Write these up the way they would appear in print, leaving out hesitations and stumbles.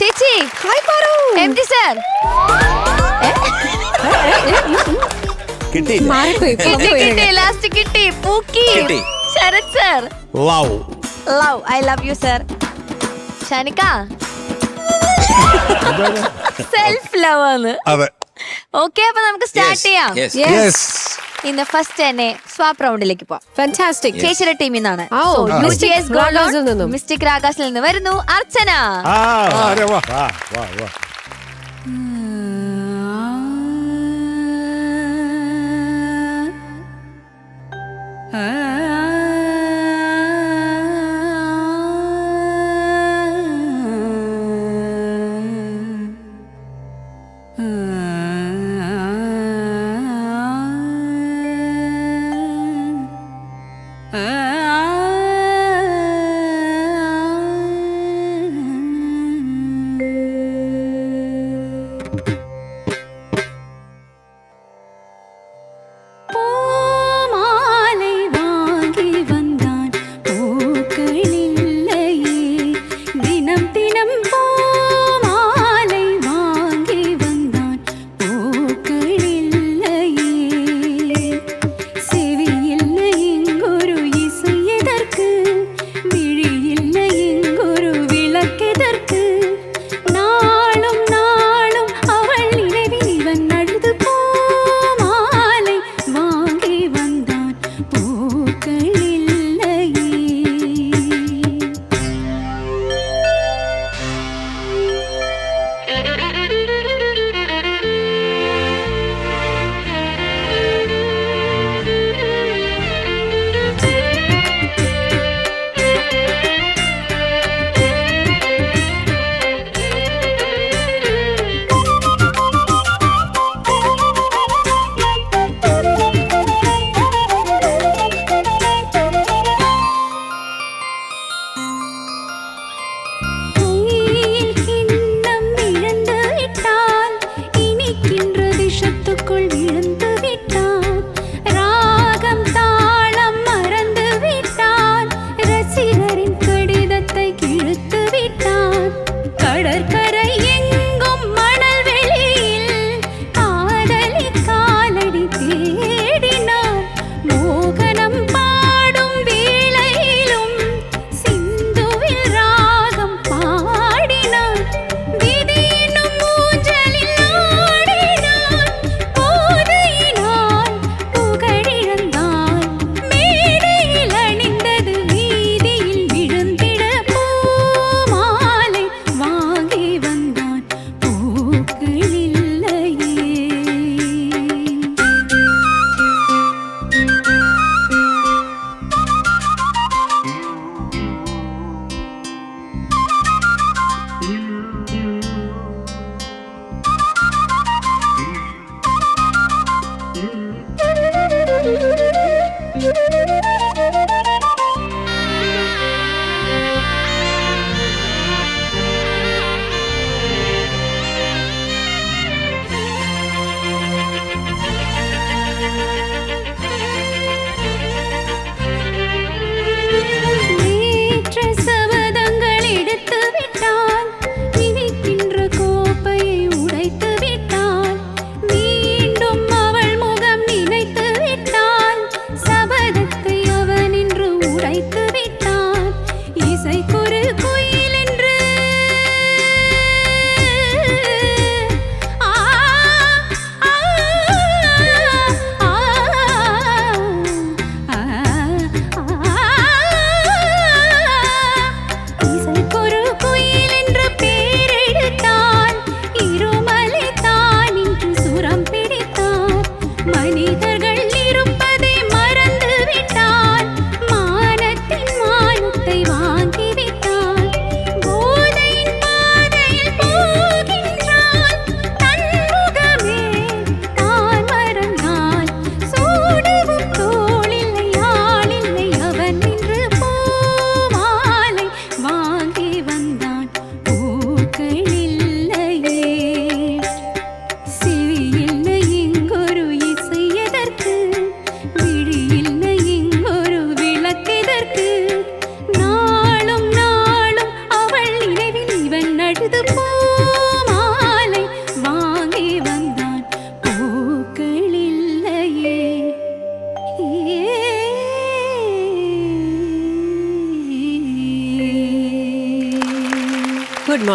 ചേച്ചി hi Paru. MD sir കിട്ടി കിട്ടി ലാസ്റ്റ് കിട്ടി. പൂക്കി കിട്ടി. Sharath sir love love I love you sir. Shanika self love ആണ്. അതെ. ഓക്കെ, അപ്പൊ നമുക്ക് സ്റ്റാർട്ട് ചെയ്യാം. യെസ്. ഇന്ന് ഫസ്റ്റ് തന്നെ സ്വാപ്പ് റൗണ്ടിലേക്ക് പോവാം. ഫാന്റാസ്റ്റിക്. ചേച്ചിയുടെ ടീമിൽ നിന്നാണ്. Mystic Ragas ൽ നിന്നും. മിസ്റ്റിക് രാഗാസിൽ നിന്ന് വരുന്നു അർച്ചന. അരെ വാ വാ വാ വാ.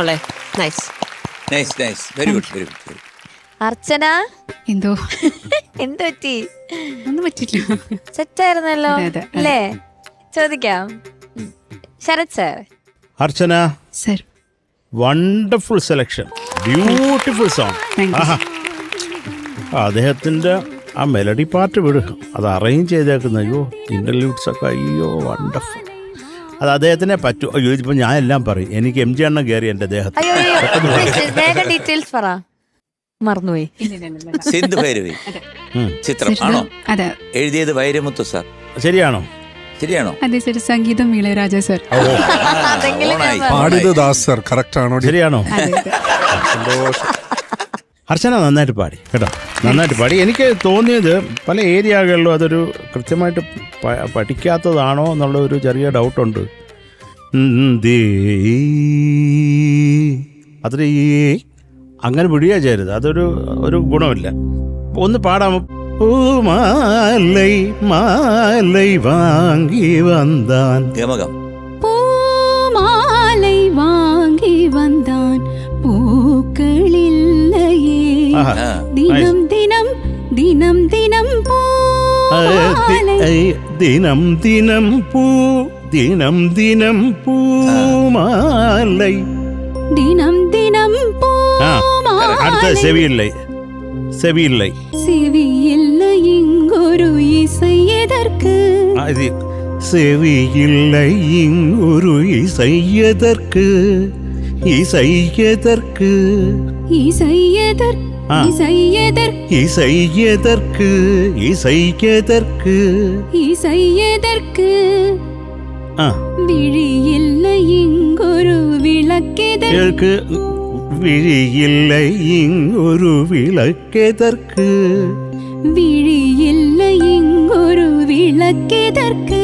മോളെ. Nice. Nice nice, very good very good. Archana എന്തോ എന്ത് പറ്റി? ഒന്നും പറ്റില്ല. സെറ്റായിരുന്നല്ലോ അതെ, അതെ. അല്ലേ? ചോദിക്കാം. Sharath sir. Archana, sir, wonderful selection, beautiful song. Thank you. ആഹാ, അദ്ദേഹത്തിൻ്റെ ആ മെലഡി പാർട്ട് വിടുക, അത് അറേഞ്ച് ചെയ്തേക്കുന്ന അയ്യോ ഇൻ്റർലൂഡ്സ് ഒക്കെ അയ്യോ വണ്ടർഫുൾ. അത് അദ്ദേഹത്തിനെ പറ്റൂ. അയ്യോ ഇതിപ്പോൾ ഞാൻ എല്ലാം പറയും, എനിക്ക് എം ജി എണ്ണം കയറി എൻ്റെ ദേഹത്ത്. അയ്യോ വേഗം ഡീറ്റെയിൽസ് പറ, മറന്നുപോയി. സിന്ധു ഭൈരവി ഉം. ചിത്രം ആണോ? അതെ എഴുതിയത് വൈരമുത്തു സാർ. ശരിയാണോ? ശരിയാണോ? അതെ സർ, സംഗീതം ഇളയരാജ സർ. അതെങ്കിലും ഞാൻ ഓണായി. പറഞ്ഞു. പാടിയത് ദാസ് സർ, കറക്റ്റ് ആണോ? ശരിയാണോ? അതെ അതെ. സന്തോഷം. അർച്ചന നന്നായിട്ട് പാടി കേട്ടോ, നന്നായിട്ട് പാടി. എനിക്ക് തോന്നിയത് പല ഏരിയകളിലും അതൊരു കൃത്യമായിട്ട് പഠിക്കാത്തതാണോ എന്നുള്ള ഒരു ചെറിയ ഡൗട്ടുണ്ട്. അത്ര അങ്ങനെ വിടുക ചെയ്യരുത്, ഒരു ഗുണമില്ല. ഒന്ന് പാടാമോ? മാലൈ മാലൈ വാങ്ങി വന്താൻ. ഗമകം. പൂമാലൈ വാങ്ങി വന്താൻ പൂക്കളില്ലയേ ദിനം ദിനം ദിനം ദിനം പൂമാലൈ ദിനം ദിനം പൂ ദിനം ദിനം പൂമാലൈ ദിനം ദിനം അടുത്ത செவியில்லை செவியில்லை செவியில்லை இங்கொரு இசை எதற்கு இது செவியில்லை இங்கொரு இசை எதற்கு இசை எதற்கு இசை எதற்கு இசை எதற்கு இசை எதற்கு இசை எதற்கு இசை எதற்கு விழியில்லை இங்கொரு விளக்கெதற்கு விழியில்லை இங்கொரு விளக்கெதற்கு விழியில்லை இங்கொரு விளக்கெதற்கு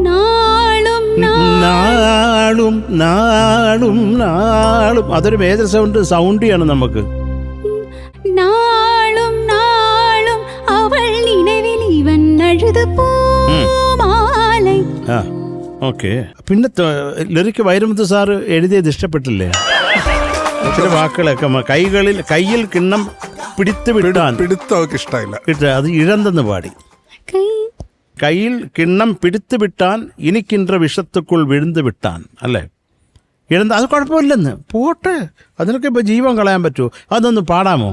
നാളും നാളും നാളും നാളും അതൊരു മേജർ സൗണ്ടിയാണ് നമുക്ക്. നാളും നാളും അവൾ നിലവിൽ ഇവൻ അഴുതു പൂമാലൈ. ഓക്കെ. പിന്നെ ലിറിക്ക് വൈരമുത്തു സാറ് എഴുതിയത് ഇഷ്ടപ്പെട്ടില്ലേ? ചില വാക്കുകളൊക്കെ കയ്യിൽ കിണ്ണം പിടിത്തു വിടാൻ പിടുത്തമൊക്കെ ഇഷ്ടമില്ല. അത് ഇഴന്തെന്ന് പാടി. കയ്യിൽ കിണ്ണം പിടിത്തു വിട്ടാൻ ഇനിക്കിன்ற വിഷത്തുക്കുൾ വിഴുந்து വിട്ടാൻ അല്ലേ? ഇഴന്ത അത് കുഴപ്പമില്ലെന്ന് പോട്ടെ, അതിനൊക്കെ ഇപ്പൊ ജീവൻ കളയാൻ പറ്റുമോ? അതൊന്ന് പാടാമോ?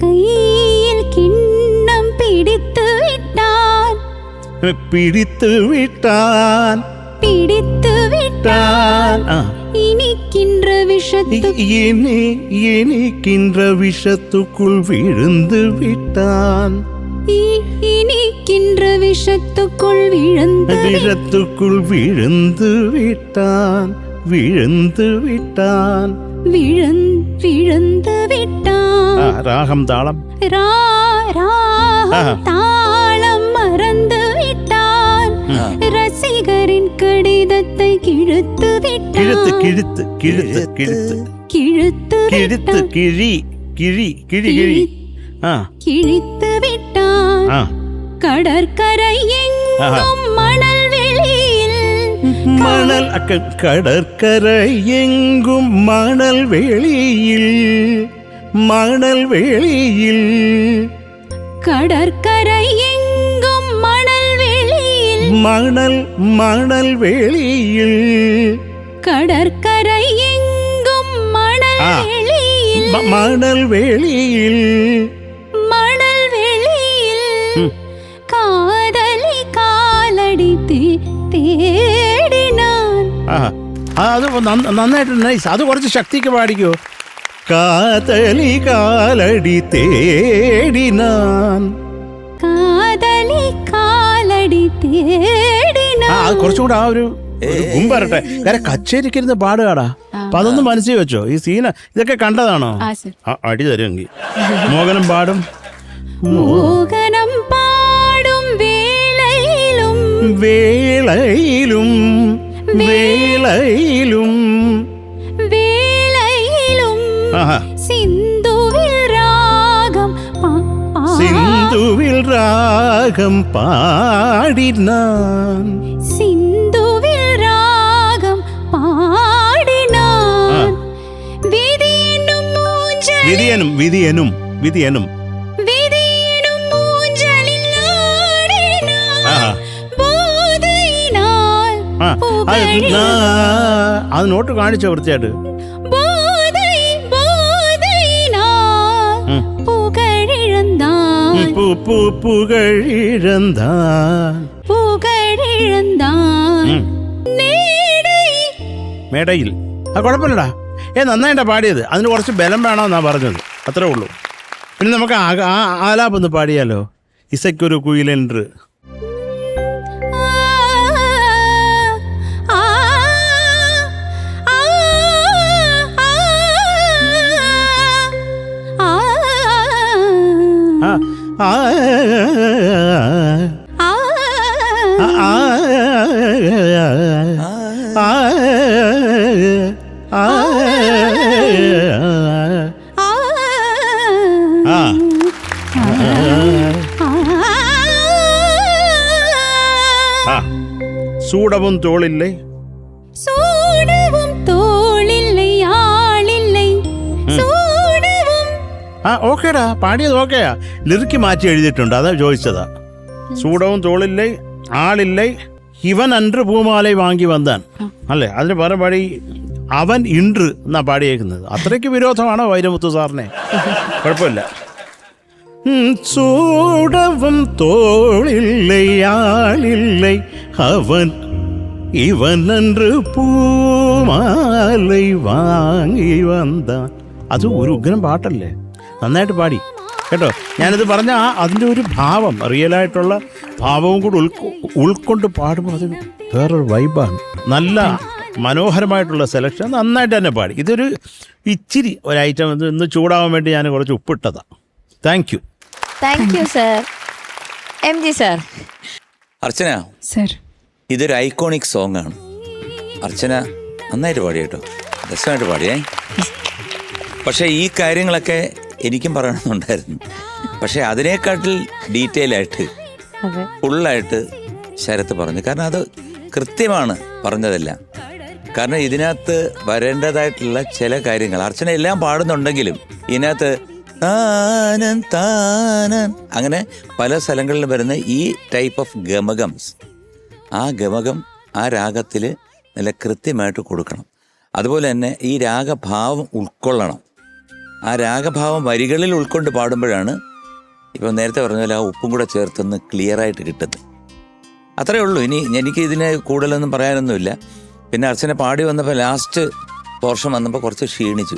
കയ്യിൽ കിണ്ണം പിടിത്തു വിട്ടാൻ പിടിത്തു വിട്ടാൻ പിടിത്തു വിട്ടാൻ ഇനിക്കിன்ற விஷத்துக்குள் விழுந்து விட்டான் இனிக்கின்ற விஷத்துக்குள் விழுந்து விட்டான் விழுந்து விட்டான் விழுந்து விட்டான். ராகம் தாளம் தாளம் மறந்து விட்டான். ரசிகரின் கடிதத்தை கிழித்து விட்டான். கிழித்து கிழித்து கிழித்து கிழித்து கிழித்து கிழித்து கிழி கிழி கிழி கிழி கிழித்து விட்டான். கடற்கரை எங்கும் மணல் வெளியில் மணல் கடற்கரை எங்கும் மணல் வெளியில் மணல் வெளியில் கடற்கரை எங்கும் மணல் வெளியில் மணல் வெளியில் கடற்கரை எங்கும் மணல் வெளியில் மணல் வெளியில் மணல் வெளியில் காதலி காலடி തേടിനാൻ. അത് നന്നായിട്ട് നൈസ്. അത് കുറച്ച് ശക്തിക്ക് പാടിക്കോ. കാതലി കാലടി തേടിനാൻ. കാതലി കാലടി തേടിനാൻ. അത് കുറച്ചുകൂടെ ആ ഒരു ഗുമ്പരട്ടെ. കാര്യം കച്ചേരിക്കിരുന്ന് പാടുകാടാ. അപ്പൊ അതൊന്നും മനസ്സിൽ വെച്ചോ. ഈ സീന ഇതൊക്കെ കണ്ടതാണോ? അടി തരുമെങ്കിൽ മോഹനം പാടും. മോഹനം പാടും വേളയിലും വേളയിലും വേളയിലും വേളയിലും സിന്ധുവിൽ രാഗം പാടിനാൻ. സിന്ധുവിൽ രാഗം പാടിനാൻ. വിധിയനും വിധിയനും വിധിയനും വിധിയെനും ഊഞ്ചലിൽ ആടിനാൻ ആഹാ. ബോധയിനാൽ ആ അത് നോട്ട് കാണിച്ചോ വൃത്തിയായിട്ട്. ബോധയിനാൽ പുകഴിഴന്താൻ പുകഴിഴന്താൻ മേടയിൽ ആ കുഴപ്പമില്ലടാ. നന്നായിട്ടാ പാടിയത്. അതിന് കുറച്ച് ബലം വേണമെന്നാ പറഞ്ഞത്, അത്രേ ഉള്ളൂ. പിന്നെ നമുക്ക് ആലാപൊന്ന് പാടിയാലോ? ഇസയ്ക്കൊരു കുയിലെன்று. சூடவும் தோளில்லை சூடவும் தோளில்லை ஆளில்லை சூடவும். ഓക്കേടാ, പാടിയത് ഓക്കെയാ. ലിറിക്ക് മാറ്റി എഴുതിയിട്ടുണ്ട്, അതാ ചോദിച്ചതാ. സൂടവും തോളില്ലേ ആളില്ലേ ഇവൻ അன்று പൂമാലൈ വാങ്ങി വന്നാൻ അല്ലേ? അതിന് വേറെ പാടി അവൻ ഇன்று എന്നാ പാടിയേക്കുന്നത്. അത്രയ്ക്ക് വിരോധമാണോ വൈരമുത്തു സാറിനെ? കുഴപ്പമില്ല. சூடவும் தோளில்லை ஆளில்லை அவன் இவன் அன்று പൂമാലൈ വാങ്ങി വന്നാൻ. അത് ഒരു ഉഗ്രം പാട്ടല്ലേ, നന്നായിട്ട് പാടി കേട്ടോ. ഞാനിത് പറഞ്ഞ അതിൻ്റെ ഒരു ഭാവം, റിയലായിട്ടുള്ള ഭാവവും കൂടി ഉൾക്കൊണ്ട് പാടുമ്പോൾ അത് വേറൊരു വൈബാണ്. നല്ല മനോഹരമായിട്ടുള്ള സെലക്ഷൻ, നന്നായിട്ട് തന്നെ പാടി. ഇതൊരു ഇച്ചിരി ഒരു ഐറ്റം ഇന്ന് ചൂടാവാൻ വേണ്ടി ഞാൻ കുറച്ച് ഉപ്പിട്ടതാണ്. Thank you sir. MG sir. Archana sir, ഇതൊരു ഐക്കോണിക് സോങ് ആണ്. അർച്ചന നന്നായിട്ട് പാടി കേട്ടോ, രസമായിട്ട് പാടിയേ. പക്ഷേ ഈ കാര്യങ്ങളൊക്കെ എനിക്കും പറയണമെന്നുണ്ടായിരുന്നു. പക്ഷേ അതിനേക്കാട്ടിൽ ഡീറ്റെയിൽ ആയിട്ട് ഫുള്ളായിട്ട് ശരത്ത് പറഞ്ഞു. കാരണം അത് കൃത്യമാണ് പറഞ്ഞതെല്ലാം. കാരണം ഇതിനകത്ത് വരേണ്ടതായിട്ടുള്ള ചില കാര്യങ്ങൾ അർച്ചന എല്ലാം പാടുന്നുണ്ടെങ്കിലും ഇതിനകത്ത് താനൻ താനൻ അങ്ങനെ പല സ്ഥലങ്ങളിലും വരുന്ന ഈ ടൈപ്പ് ഓഫ് ഗമകംസ്, ആ ഗമകം ആ രാഗത്തിൽ നല്ല കൃത്യമായിട്ട് കൊടുക്കണം. അതുപോലെ തന്നെ ഈ രാഗഭാവം ഉൾക്കൊള്ളണം. ആ രാഗഭാവം വരികളിൽ ഉൾക്കൊണ്ട് പാടുമ്പോഴാണ് ഇപ്പം നേരത്തെ പറഞ്ഞ പോലെ ആ ഉപ്പും കൂടെ ചേർത്തൊന്ന് ക്ലിയറായിട്ട് കിട്ടുന്നത്. അത്രയേ ഉള്ളൂ. ഇനി എനിക്ക് ഇതിന് കൂടുതലൊന്നും പറയാനൊന്നുമില്ല. പിന്നെ അർച്ചന പാടി വന്നപ്പോൾ ലാസ്റ്റ് പോർഷൻ വന്നപ്പോൾ കുറച്ച് ക്ഷീണിച്ചു,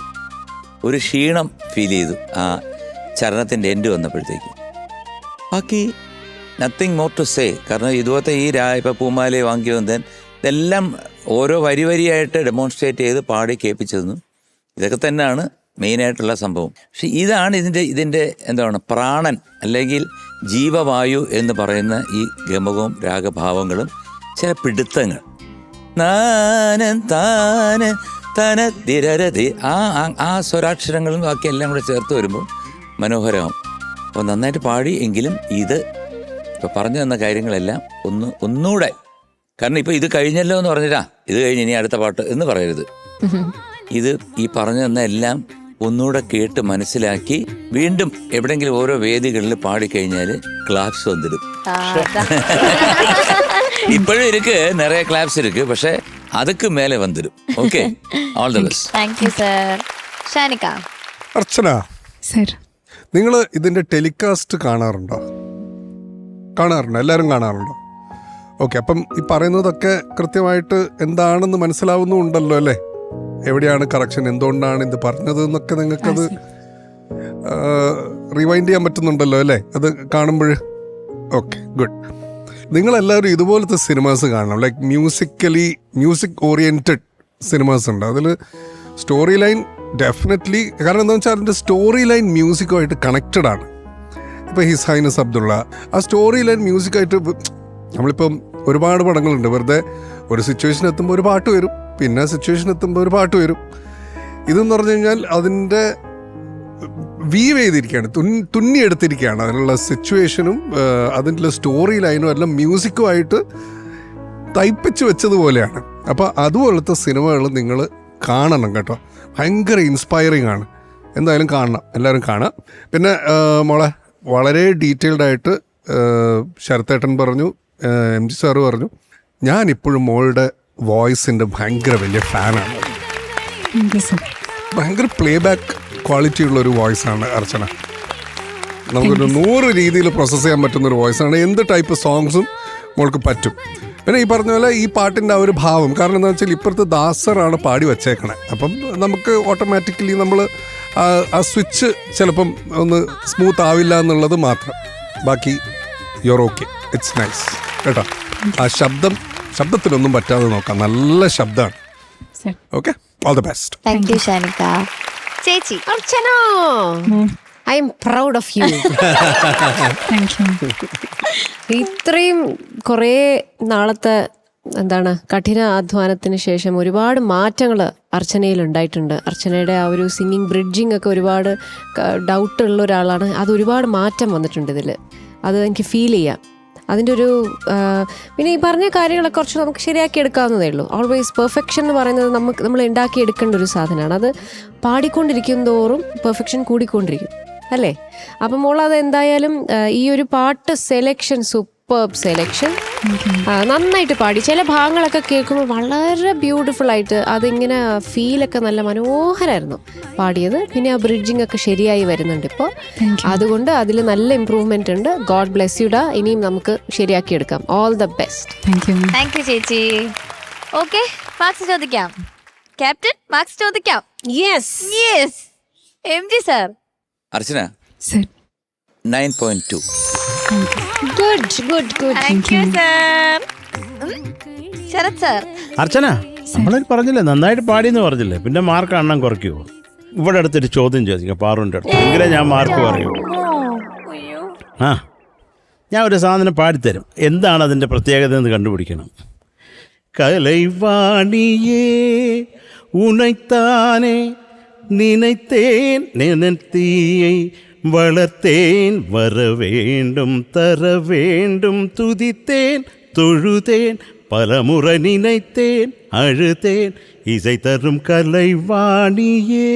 ഒരു ക്ഷീണം ഫീൽ ചെയ്തു ആ ചരണത്തിൻ്റെ എൻഡ് വന്നപ്പോഴത്തേക്ക്. ബാക്കി നത്തിങ് മോർ ടു സേ. കാരണം ഇതുപോലത്തെ ഈ ഇപ്പം പൂമാലയെ വാങ്ങി വന്നേൻ ഇതെല്ലാം ഓരോ വരി വരിയായിട്ട് ഡെമോൺസ്ട്രേറ്റ് ചെയ്ത് പാടി കേൾപ്പിച്ചതെന്നു. ഇതൊക്കെ തന്നെയാണ് മെയിനായിട്ടുള്ള സംഭവം. പക്ഷെ ഇതാണ് ഇതിൻ്റെ എന്താണ് പ്രാണൻ അല്ലെങ്കിൽ ജീവവായു എന്ന് പറയുന്ന ഈ ഗമകവും രാഗഭാവങ്ങളും ചില പിടുത്തങ്ങൾ. നാനൻ താനൻ തന തിരരതി ആ സ്വരാക്ഷരങ്ങളും ബാക്കി എല്ലാം കൂടെ ചേർത്ത് വരുമ്പോൾ മനോഹരമാവും. അപ്പോൾ നന്നായിട്ട് പാടി. എങ്കിലും ഇത് ഇപ്പോൾ പറഞ്ഞു തന്ന കാര്യങ്ങളെല്ലാം ഒന്നുകൂടെ, കാരണം ഇപ്പോൾ ഇത് കഴിഞ്ഞല്ലോ എന്ന് പറഞ്ഞിട്ടാ ഇത് കഴിഞ്ഞ് ഇനി അടുത്ത പാട്ട് എന്ന് പറയരുത്. ഇത് ഈ പറഞ്ഞു തന്ന എല്ലാം ഒന്നുകൂടെ കേട്ട് മനസ്സിലാക്കി വീണ്ടും എവിടെയെങ്കിലും ഓരോ വേദികളിൽ പാടിക്കഴിഞ്ഞാൽ ക്ലാപ്സ് വന്നിടും. ഇപ്പോഴും ഇருக்கு നിറയെ ക്ലാപ്സ് ഇருக்கு, പക്ഷെ അതുക്ക് മേലെ വന്നിടും. Okay, all the best. Thank you sir. ഷാനിക. Archana sir, നിങ്ങൾ ഇതിൻ്റെ ടെലികാസ്റ്റ് കാണാറുണ്ടോ? എല്ലാവരും കാണാറുണ്ടോ? ഓക്കെ, അപ്പം ഈ പറയുന്നതൊക്കെ കൃത്യമായിട്ട് എന്താണെന്ന് മനസ്സിലാവുന്നുണ്ടല്ലോ അല്ലേ? എവിടെയാണ് കറക്ഷൻ, എന്തുകൊണ്ടാണ് ഇത് പറഞ്ഞത് എന്നൊക്കെ നിങ്ങൾക്കത് റിവൈൻഡ് ചെയ്യാൻ പറ്റുന്നുണ്ടല്ലോ അല്ലേ അത് കാണുമ്പോൾ? Okay, good. നിങ്ങളെല്ലാവരും ഇതുപോലത്തെ സിനിമാസ് കാണണം. ലൈക്ക് മ്യൂസിക് ഓറിയൻറ്റഡ് സിനിമാസ് ഉണ്ട്. അതിൽ സ്റ്റോറി ലൈൻ ഡെഫിനറ്റ്ലി, കാരണം എന്താണെന്ന് വെച്ചാൽ അതിൻ്റെ സ്റ്റോറി ലൈൻ മ്യൂസിക്കുമായിട്ട് കണക്റ്റഡ് ആണ്. ഇപ്പോൾ ഹിസ് ഹൈനസ് അബ്ദുള്ള ആ സ്റ്റോറി ലൈൻ മ്യൂസിക്കായിട്ട്, നമ്മളിപ്പം ഒരുപാട് പടങ്ങളുണ്ട്, വെറുതെ ഒരു സിറ്റുവേഷൻ എത്തുമ്പോൾ ഒരു പാട്ട് വരും, പിന്നെ സിറ്റുവേഷൻ എത്തുമ്പോൾ ഒരു പാട്ട് വരും. ഇതെന്ന് പറഞ്ഞു കഴിഞ്ഞാൽ അതിൻ്റെ വീവ് ചെയ്തിരിക്കുകയാണ്, തുന്നിയെടുത്തിരിക്കുകയാണ്. അതിനുള്ള സിറ്റുവേഷനും അതിൻ്റെ സ്റ്റോറി ലൈനും എല്ലാം മ്യൂസിക്കുമായിട്ട് തയ്പ്പിച്ച് വെച്ചതുപോലെയാണ്. അപ്പോൾ അതുപോലത്തെ സിനിമകൾ നിങ്ങൾ കാണണം കേട്ടോ. ഭയങ്കര ഇൻസ്പയറിങ് ആണ്. എന്തായാലും കാണണം, എല്ലാവരും കാണാം. പിന്നെ മോളെ വളരെ ഡീറ്റെയിൽഡ് ആയിട്ട് ശരത്തേട്ടൻ പറഞ്ഞു, MG സാറ് പറഞ്ഞു. ഞാനിപ്പോഴും മോളുടെ വോയിസിൻ്റെ ഭയങ്കര വലിയ ഫാനാണ്. ഭയങ്കര പ്ലേ ബാക്ക് ക്വാളിറ്റി ഉള്ളൊരു വോയിസാണ് അർച്ചന. നമുക്കൊരു 100 രീതിയിൽ പ്രോസസ്സ് ചെയ്യാൻ പറ്റുന്നൊരു വോയിസാണ്. എന്ത് ടൈപ്പ് സോങ്സും മോൾക്ക് പറ്റും. പിന്നെ ഈ പറഞ്ഞ പോലെ ഈ പാട്ടിൻ്റെ ആ ഒരു ഭാവം, കാരണം എന്താ വെച്ചാൽ ഇപ്പുറത്ത് ദാസറാണ് പാടി വച്ചേക്കണേ. അപ്പം നമുക്ക് ഓട്ടോമാറ്റിക്കലി നമ്മൾ ആ സ്വിച്ച് ചിലപ്പം ഒന്ന് സ്മൂത്ത് ആവില്ല എന്നുള്ളത് മാത്രം. ബാക്കി യുവർ ഓക്കെ, ഇറ്റ്സ് നൈസ് കേട്ടോ. ആ ശബ്ദത്തിനൊന്നും പറ്റാതെ നോക്കാം, നല്ല ശബ്ദമാണ്. Okay, all the best. Thank you Shanika. ചേച്ചി Archana, I M proud of you. ഇത്രയും കുറേ നാളത്തെ കഠിന അധ്വാനത്തിന് ശേഷം ഒരുപാട് മാറ്റങ്ങൾ അർച്ചനയിൽ ഉണ്ടായിട്ടുണ്ട്. അർച്ചനയുടെ ആ ഒരു സിംഗിങ് ബ്രിഡ്ജിങ് ഒക്കെ ഒരുപാട് ഡൗട്ട് ഉള്ള ഒരാളാണ്. അത് ഒരുപാട് മാറ്റം വന്നിട്ടുണ്ട് ഇതിൽ, അത് എനിക്ക് ഫീൽ ചെയ്യാം. അതിൻ്റെ ഒരു പിന്നെ ഈ പറഞ്ഞ കാര്യങ്ങളെ കുറച്ച് നമുക്ക് ശരിയാക്കി എടുക്കാവുന്നതേ ഉള്ളൂ. ഓൾവേസ് പെർഫെക്ഷൻ എന്ന് പറയുന്നത് നമ്മൾ ഉണ്ടാക്കി എടുക്കേണ്ട ഒരു സാധനമാണ്. അത് പാടിക്കൊണ്ടിരിക്കും തോറും പെർഫെക്ഷൻ കൂടിക്കൊണ്ടിരിക്കും, അല്ലേ? അപ്പം മോളത് എന്തായാലും ഈ ഒരു പാട്ട് സെലക്ഷൻ സൂപ്പർബ് സെലക്ഷൻ, നന്നായിട്ട് പാടി. ചില ഭാഗങ്ങളൊക്കെ കേൾക്കുമ്പോൾ വളരെ ബ്യൂട്ടിഫുൾ ആയിട്ട് അതിങ്ങനെ ഫീലൊക്കെ നല്ല മനോഹരമായിരുന്നു പാടിയത്. പിന്നെ ആ ബ്രിഡ്ജിങ് ഒക്കെ ശരിയായി വരുന്നുണ്ട് ഇപ്പോൾ. അതുകൊണ്ട് അതിൽ നല്ല ഇമ്പ്രൂവ്മെന്റ് ഉണ്ട്. ഗോഡ് ബ്ലെസ് യു ഡാ. ഇനിയും നമുക്ക് ശരിയാക്കിയെടുക്കാം. All the best. Thank you ചേച്ചി. ഓക്കെ, മാർക്സ് ചോദിക്കാം. ക്യാപ്റ്റൻ, മാർക്സ് ചോദിക്കാം. Yes yes. MG sir. Archana sir. 9.2. Good good good. Thank you sir. Sharath sir. Archana, നമ്മളതിൽ പറഞ്ഞില്ലേ നന്നായിട്ട് പാടിയെന്ന് പറഞ്ഞില്ലേ, പിന്നെ മാർക്ക് അണ്ണം കുറയ്ക്കുമോ? ഇവിടെ അടുത്തൊരു ചോദ്യം ചോദിക്കാം പാറുവിൻ്റെ അടുത്ത്, എങ്കിലേ ഞാൻ മാർക്ക് പറയൂ. ആ, ഞാൻ ഒരു സാധനം പാടിത്തരും, എന്താണ് അതിൻ്റെ പ്രത്യേകത എന്ന് കണ്ടുപിടിക്കണം. കലൈവാണിയേ ഉണൈത്താനേ நினைத்தேன் நினைத்தீயை வளர்த்தேன் வர வேண்டும் தர வேண்டும் துதித்தேன் தொழுதேன் பலமுறை நினைத்தேன் அழுதேன் இசை தரும் കലൈവാണിയേ.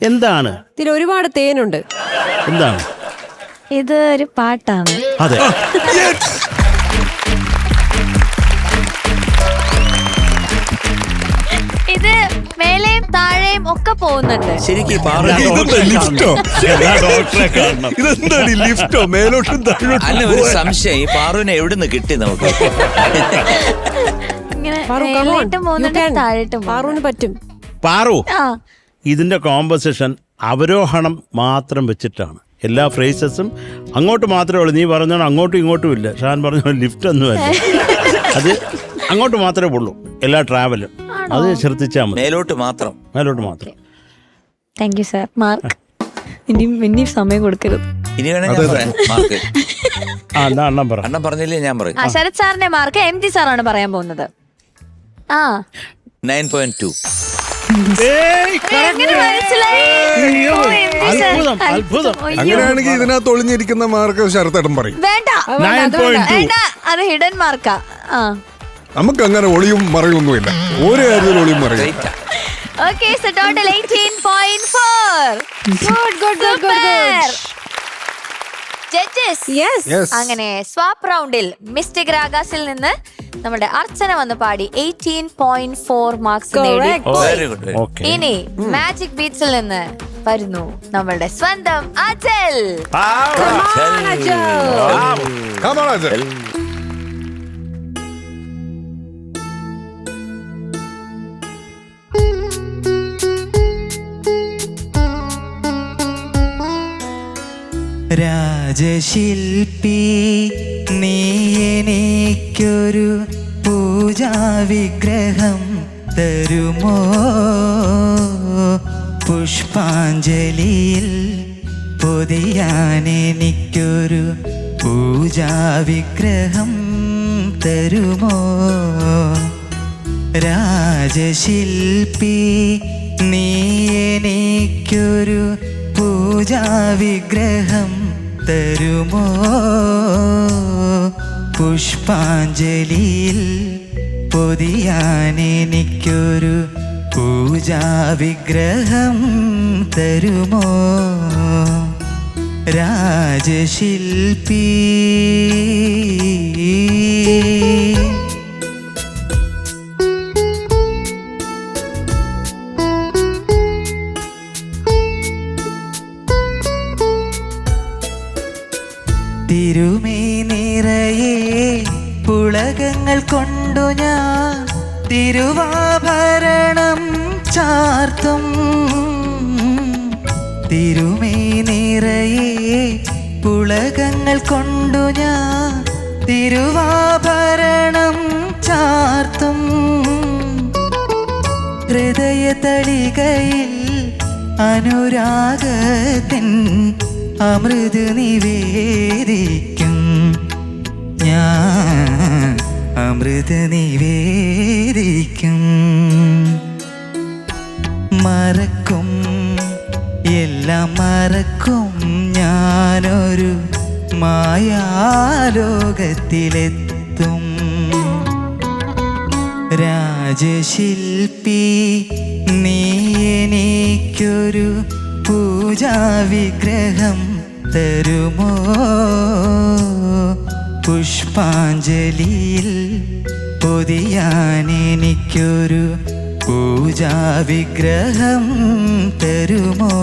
എന്താണ് ഇതിൽ ഒരുപാട് തേനുണ്ട്. എന്താണ് ഇത്? ഒരു പാട്ടാണ്. അതെ. ഇത് മേലെയും താഴെയും ഒക്കെ പോകുന്നുണ്ട്. ശരിക്കും ഇതെന്താണ് ലിഫ്റ്റോ മേലോട്ടും താഴോട്ടും? അല്ല, ഒരു സംശയം, ഈ പാറുവിനെ എവിടുന്ന് കിട്ടി നമുക്ക്? ഇങ്ങനെ പാറു, come on. മേലേട്ടും പോകുന്നുണ്ട്, You can. താഴേട്ടും പാറുവിന് പറ്റും. പാറു, ആ, ഇതിൻ്റെ കോമ്പസിഷൻ അവരോഹണം മാത്രം വെച്ചിട്ടാണ്. എല്ലാ ഫ്രേസസും അങ്ങോട്ട് മാത്രമേ ഉള്ളൂ. നീ പറഞ്ഞാൽ അങ്ങോട്ടും ഇങ്ങോട്ടും ഇല്ല. ഷാൻ പറഞ്ഞ ലിഫ്റ്റ് ഒന്നുമല്ല, അത് അങ്ങോട്ട് മാത്രമേ ഉള്ളൂ എല്ലാ ട്രാവലും. അത് ശ്രദ്ധിച്ചാൽ മതി. മേലോട്ട് മാത്രം. മേലോട്ട് മാത്രം. Thank you sir. മാർക്ക് ഇനി സമയം കൊടുക്കരുത്. ഇനി വേണേ ഞാൻ പറയാം മാർക്ക്. ആ, എന്നാ അണ്ണം പറ. അണ്ണം പറഞ്ഞില്ലേ ഞാൻ പറയും. ആ, ശരത് സാറിന്റെ മാർക്ക് MG സാറാണ് പറയാൻ പോകുന്നത്. ആ, 9.2. എങ്ങനെ മനസ്സിലായി? ഓ, MG സാർ. അത്ഭുതം, അത്ഭുതം. അയ്യോ. അങ്ങനെയാണെങ്കിൽ ഇതിനകത്ത് ഒളിഞ്ഞിരിക്കുന്ന മാർക്ക് ശരത്തേട്ടൻ പറയും. വേണ്ട 9.2. വേണ്ട, അത് ഹിഡൻ മാർക്കാ. ആ, നമുക്ക് അങ്ങനെ ഒളിയും മറയൊന്നുമില്ല, ഒരു കാര്യത്തിൽ ഒളിയും മറയും. Great. Okay, so total 18.4. Good good good good. Judges, yes. അങ്ങനെ സ്വാപ്പ് റൗണ്ടിൽ മിസ്റ്റിക് രാഗാസിൽ നിന്ന് നമ്മുടെ അർച്ചന വന്ന് പാടി 18.4 മാർക്സ് നേടി. Correct. Very good. ഓക്കെ. ഇനി മാജിക് ബീറ്റ്സിൽ നിന്ന് വരുന്നു നമ്മളുടെ സ്വന്തം അജൽ. Come on, Ajay. രാജശില്പി നീ എനിക്കൊരു പൂജാവിഗ്രഹം തരുമോ? പുഷ്പാഞ്ജലിയിൽ പൊതിയാൻ എനിക്കൊരു പൂജാവിഗ്രഹം തരുമോ? രാജശില്പി നീ എനിക്കൊരു പൂജാവിഗ്രഹം തരുമോ? പുഷ്പാഞ്ജലിയിൽ പൊതിയാൻ എനിക്കൊരു പൂജാവിഗ്രഹം തരുമോ രാജശില്പി തിരുമേ നിറയെ പുളകങ്ങൾ കൊണ്ടു ഞാൻ തിരുവാഭരണം ചാർത്തും തിരുമേ നിറയെ പുളകങ്ങൾ കൊണ്ടു ഞാൻ തിരുവാഭരണം ചാർത്തും ഹൃദയതളികയിൽ അനുരാഗത്തിൻ അമൃത് നിവേദിക്കും ഞാൻ അമൃത് നിവേദിക്കും മറക്കും എല്ലാം മറക്കും ഞാനൊരു മായാലോകത്തിലെത്തും രാജശില്പി നീ എനിക്കൊരു പൂജാവിഗ്രഹം തരുമോ പുഷ്പാഞ്ജലിയിൽ പൊതിയാൻ എനിക്കൊരു പൂജാവിഗ്രഹം തരുമോ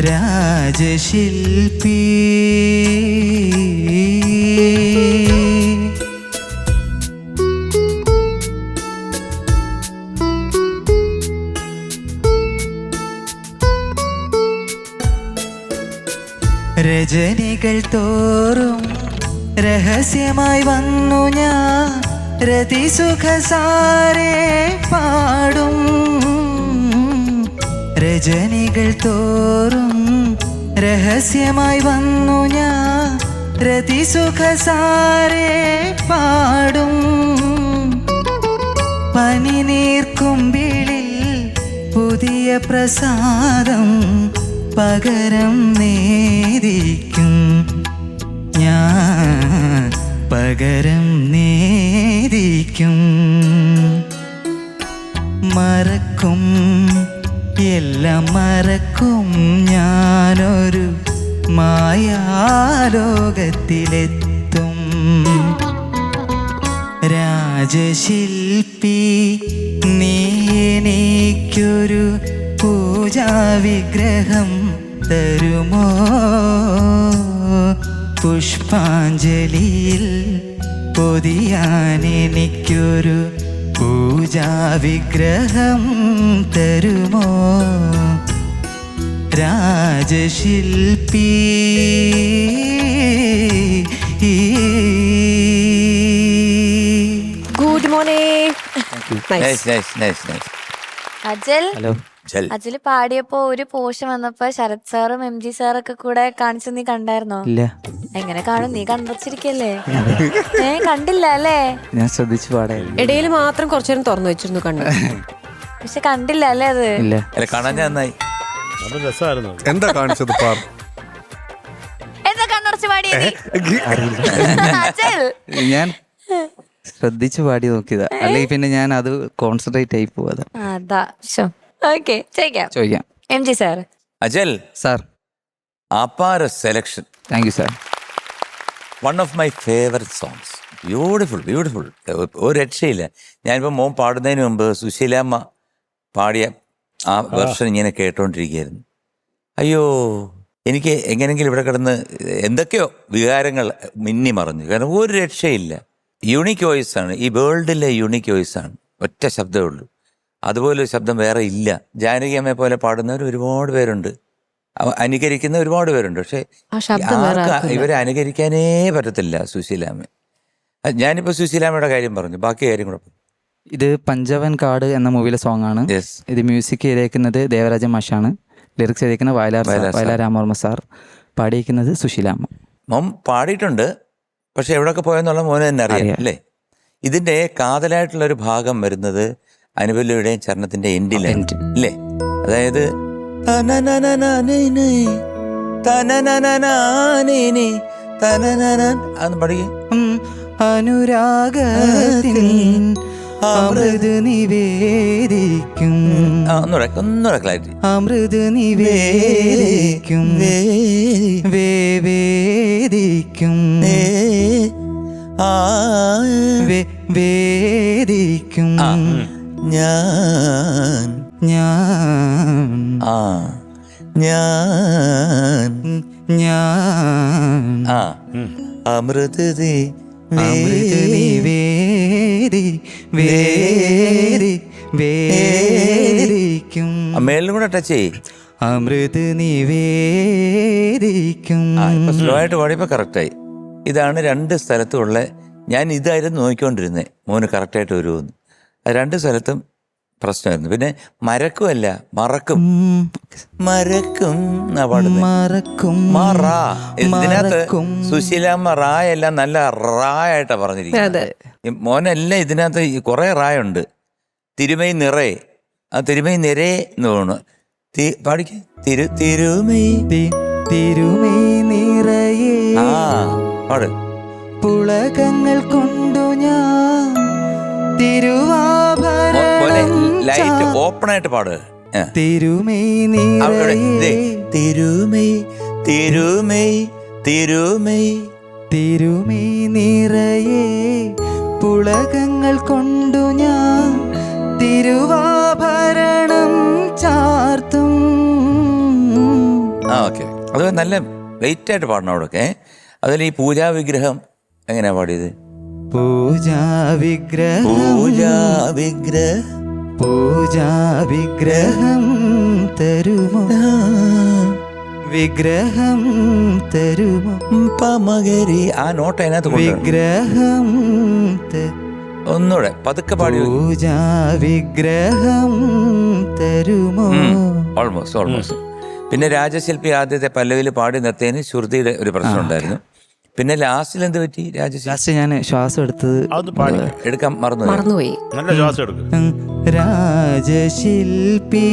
രാജശില്പി രജനികൾ തോറും രഹസ്യമായി വന്നു ഞാൻ രതിസുഖസാരേ പാടും രജനികൾ തോറും രഹസ്യമായി വന്നു ഞാൻ രതിസുഖസാരേ പാടും പനിനീർക്കുമ്പിളിൽ പുതിയ പ്രസാദം പകരം നേദിക്കും ഞാൻ പകരം നേദിക്കും മറക്കും എല്ലാം മറക്കും ഞാനൊരു മായാലോകത്തിലെത്തും രാജശില്പി നീ എനിക്കൊരു പൂജാവിഗ്രഹം തരുമോ പുഷ്പാഞ്ജലിയിൽ പൊതിയാൻ എനിക്കൊരു പൂജാവിഗ്രഹം തരുമോ രാജശില്പി good morning. Nice nice nice nice. Ajal hello ജൽ. അജല് പാടിയപ്പോ ഒരു പോഷൻ വന്നപ്പോ ശരത് സാറും MG സാറൊക്കെ കൂടെ കാണിച്ചു, നീ കണ്ടായിരുന്നോ? ഇല്ല എങ്ങനെ കാണും, നീ കണ്ടുവച്ചിരിക്കല്ലേ? കണ്ടില്ല അല്ലേ? ഞാൻ ശ്രദ്ധിച്ചു പാടായിരുന്നു. ഇടയിൽ മാത്രം കുറച്ചു നേരം തുറന്നു വെച്ചിരുന്നു കണ്ടു. പക്ഷെ കണ്ടില്ല അല്ലേ അത്? ഇല്ല അല്ല, കാണാൻ ഞാൻ നന്നായി. അത് രസമായിരുന്നു. എന്താ കാണിച്ചത് പാർ എന്താ കണ്ണടച്ച് പാടിയത്? അജൽ ഞാൻ ശ്രദ്ധിച്ചു പാടി നോക്കിയതാ, അല്ലെങ്കിൽ പിന്നെ ഞാൻ അത് കോൺസെൻട്രേറ്റ് ആയി പോവാ. അതാ. ഓക്കെ, ചോദിക്കാം. MG sir. അജൽ, സാർ അപാര selection. Thank you sir. One of my favourite songs. Beautiful beautiful. ഒരു രക്ഷയില്ല. ഞാനിപ്പോൾ മോൻ പാടുന്നതിന് മുമ്പ് സുശീലാമ്മ പാടിയ ആ വെർഷൻ ഇങ്ങനെ കേട്ടോണ്ടിരിക്കുകയായിരുന്നു. അയ്യോ, എനിക്ക് എങ്ങനെയെങ്കിലും ഇവിടെ കിടന്ന് എന്തൊക്കെയോ വികാരങ്ങൾ മിന്നി മറഞ്ഞു. കാരണം ഒരു രക്ഷയില്ല. യുണീക്ക് വോയിസ് ആണ്, ഈ വേൾഡിലെ യുണീക്ക് വോയിസ് ആണ്. ഒറ്റ ശബ്ദമേ ഉള്ളൂ, അതുപോലെ ഒരു ശബ്ദം വേറെ ഇല്ല. ജാനകി അമ്മയെ പോലെ പാടുന്നവർ ഒരുപാട് പേരുണ്ട്, അനുകരിക്കുന്ന ഒരുപാട് പേരുണ്ട്. പക്ഷെ ഇവരെ അനുകരിക്കാനേ പറ്റത്തില്ല സുശീലാമ്മ. ഞാനിപ്പോൾ സുശീലാമ്മയുടെ കാര്യം പറഞ്ഞു, ബാക്കി കാര്യം കൂടെ പറഞ്ഞു. ഇത് പഞ്ചവൻ കാട് എന്ന മൂവിയിലെ സോങ് ആണ്. ഇത് മ്യൂസിക് ചെയ്തേക്കുന്നത് ദേവരാജ മാഷാണ്. ലിറിക്സ് ചെയ്തേക്കുന്നത് വയലാർ രാമവർമ്മ സാർ. പാടിയിരിക്കുന്നത് സുശീലാമ്മ. മോൻ പാടിയിട്ടുണ്ട്, പക്ഷെ എവിടെയൊക്കെ പോയെന്നുള്ള മോന് തന്നെ അറിയാം അല്ലേ. ഇതിന്റെ കാതലായിട്ടുള്ളൊരു ഭാഗം വരുന്നത് അനുപല്ലയുടെയും ചരണത്തിന്റെ എൻഡിലാണ് അല്ലേ. അതായത് അതൊന്ന് പഠിക്കുക. അനുരാഗത്തിൻ അമൃത് നിവേദിക്കും ഒന്നുകൂടെ ക്ലാരിറ്റി. അമൃത് നിവേദിക്കും വേദിക്കും വേദിക്കും ഞാൻ അമൃത് വേദിക്കും മേളിലും കൂടെ ടച്ച് ചെയ്യ്. അമൃത് നിവേദിക്കും. ഇപ്പൊ സ്ലോ ആയിട്ട് പാടിയപ്പോ കറക്റ്റായി. ഇതാണ് രണ്ട് സ്ഥലത്തുമുള്ള, ഞാൻ ഇതായിരുന്നു നോക്കിക്കൊണ്ടിരുന്നത് മോന് കറക്റ്റായിട്ട് വരുമെന്ന്. അത് രണ്ട് സ്ഥലത്തും പ്രശ്നമായിരുന്നു. പിന്നെ മരക്കുമല്ല മറക്കും, മരക്കും എന്നാ പാടുന്നത്. മറക്കും മറാ. ഇതിനകത്ത് സുശീലാമ്മ റായെല്ലാം നല്ല റായായിട്ടാ പറഞ്ഞിരിക്കുന്നത്. മോനെല്ലാം ഇതിനകത്ത് കുറെ റായുണ്ട്. തിരുമൈ നിറേ, ആ തിരുമൈ നിറേ എന്ന് തോന്നുന്നു. പാടിക്ക് തിരുമൈ തിരുമൈ നിറയെ പാട്. പുളകങ്ങൾ കൊണ്ടു ഞാൻ തിരുവാഭരണം ലൈറ്റ് ഓപ്പൺ ആയിട്ട് പാട്. തിരുമൈ അവിടെ നിറയെ തിരുമൈ തിരുമൈ തിരുമൈ തിരുമൈ നിറയെ പുളകങ്ങൾ കൊണ്ടു ഞാൻ തിരുവാഭരണം ചാർത്തും. ഓക്കെ. അത് നല്ല വെയിറ്റ് ആയിട്ട് പാടണം അവിടെയൊക്കെ. അതിൽ ഈ പൂജാ വിഗ്രഹം എങ്ങനെയാ പാടിയത്? പൂജാ വിഗ്രഹം പൂജാ വിഗ്രഹം തരുമോ വിഗ്രഹം തരുമോ പമകരി. ആ നോട്ട് അതിനകത്ത് വിഗ്രഹം ഒന്നുകൂടെ പതുക്കെ പാടി. പൂജാ വിഗ്രഹം തരുമോ. ഓൾമോസ്റ്റ്. പിന്നെ രാജശില്പി ആദ്യത്തെ പല്ലവിയിൽ പാടി നിർത്തിയതിന് ശ്രുതിയുടെ ഒരു പ്രശ്നം ഉണ്ടായിരുന്നു. പിന്നെ ലാസ്റ്റിൽ എന്ത് പറ്റി? ലാസ്റ്റ് ഞാൻ ശ്വാസം എടുത്തത് എടുക്കാൻ മറന്നുപോയി. നല്ല ശ്വാസം എടുക്കും. രാജശില്പി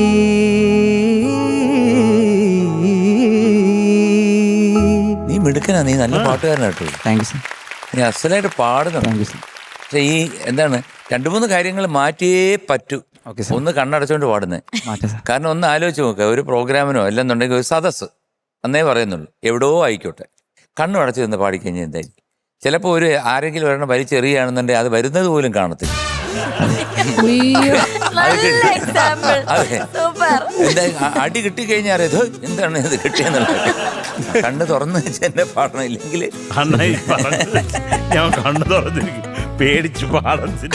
നീ മിടുക്കനാ, നീ നല്ല പാട്ടുകാരനാട്ടോ. Thank you sir. നീ അസലായിട്ട് പാടുന്നു. Thank you sir. പക്ഷെ ഈ എന്താണ് 2-3 കാര്യങ്ങൾ മാറ്റിയേ പറ്റൂ. Okay sir. ഒന്ന് കണ്ണടച്ചോണ്ട് പാടുന്നത്. മാറ്റാം സർ. കാരണം ഒന്ന് ആലോചിച്ച് നോക്കുക, ഒരു പ്രോഗ്രാമിനോ അല്ലെന്നുണ്ടെങ്കിൽ ഒരു സദസ്സ് അന്നേ പറയുന്നുള്ളൂ, എവിടെയോ ആയിക്കോട്ടെ, കണ്ണു അടച്ചു നിന്ന് പാടിക്കഴിഞ്ഞാൽ എന്തായിരിക്കും? ചിലപ്പോൾ ഒരു ആരെങ്കിലും ഒരെണ്ണം വലിച്ചെറിയുകയാണെന്നുണ്ടെങ്കിൽ അത് വരുന്നത് പോലും കാണത്തില്ല. എന്താ അടി കിട്ടിക്കഴിഞ്ഞാൽ അറിയാം എന്താണ് ഇത് കിട്ടിയെന്നുള്ളത്. കണ്ണ് തുറന്ന് വെച്ച് എന്നെ പാടണം, ഇല്ലെങ്കിൽ ഞാൻ കണ്ണു തുറന്നിരിക്കും, പേടിച്ച് പാടത്തില്ല.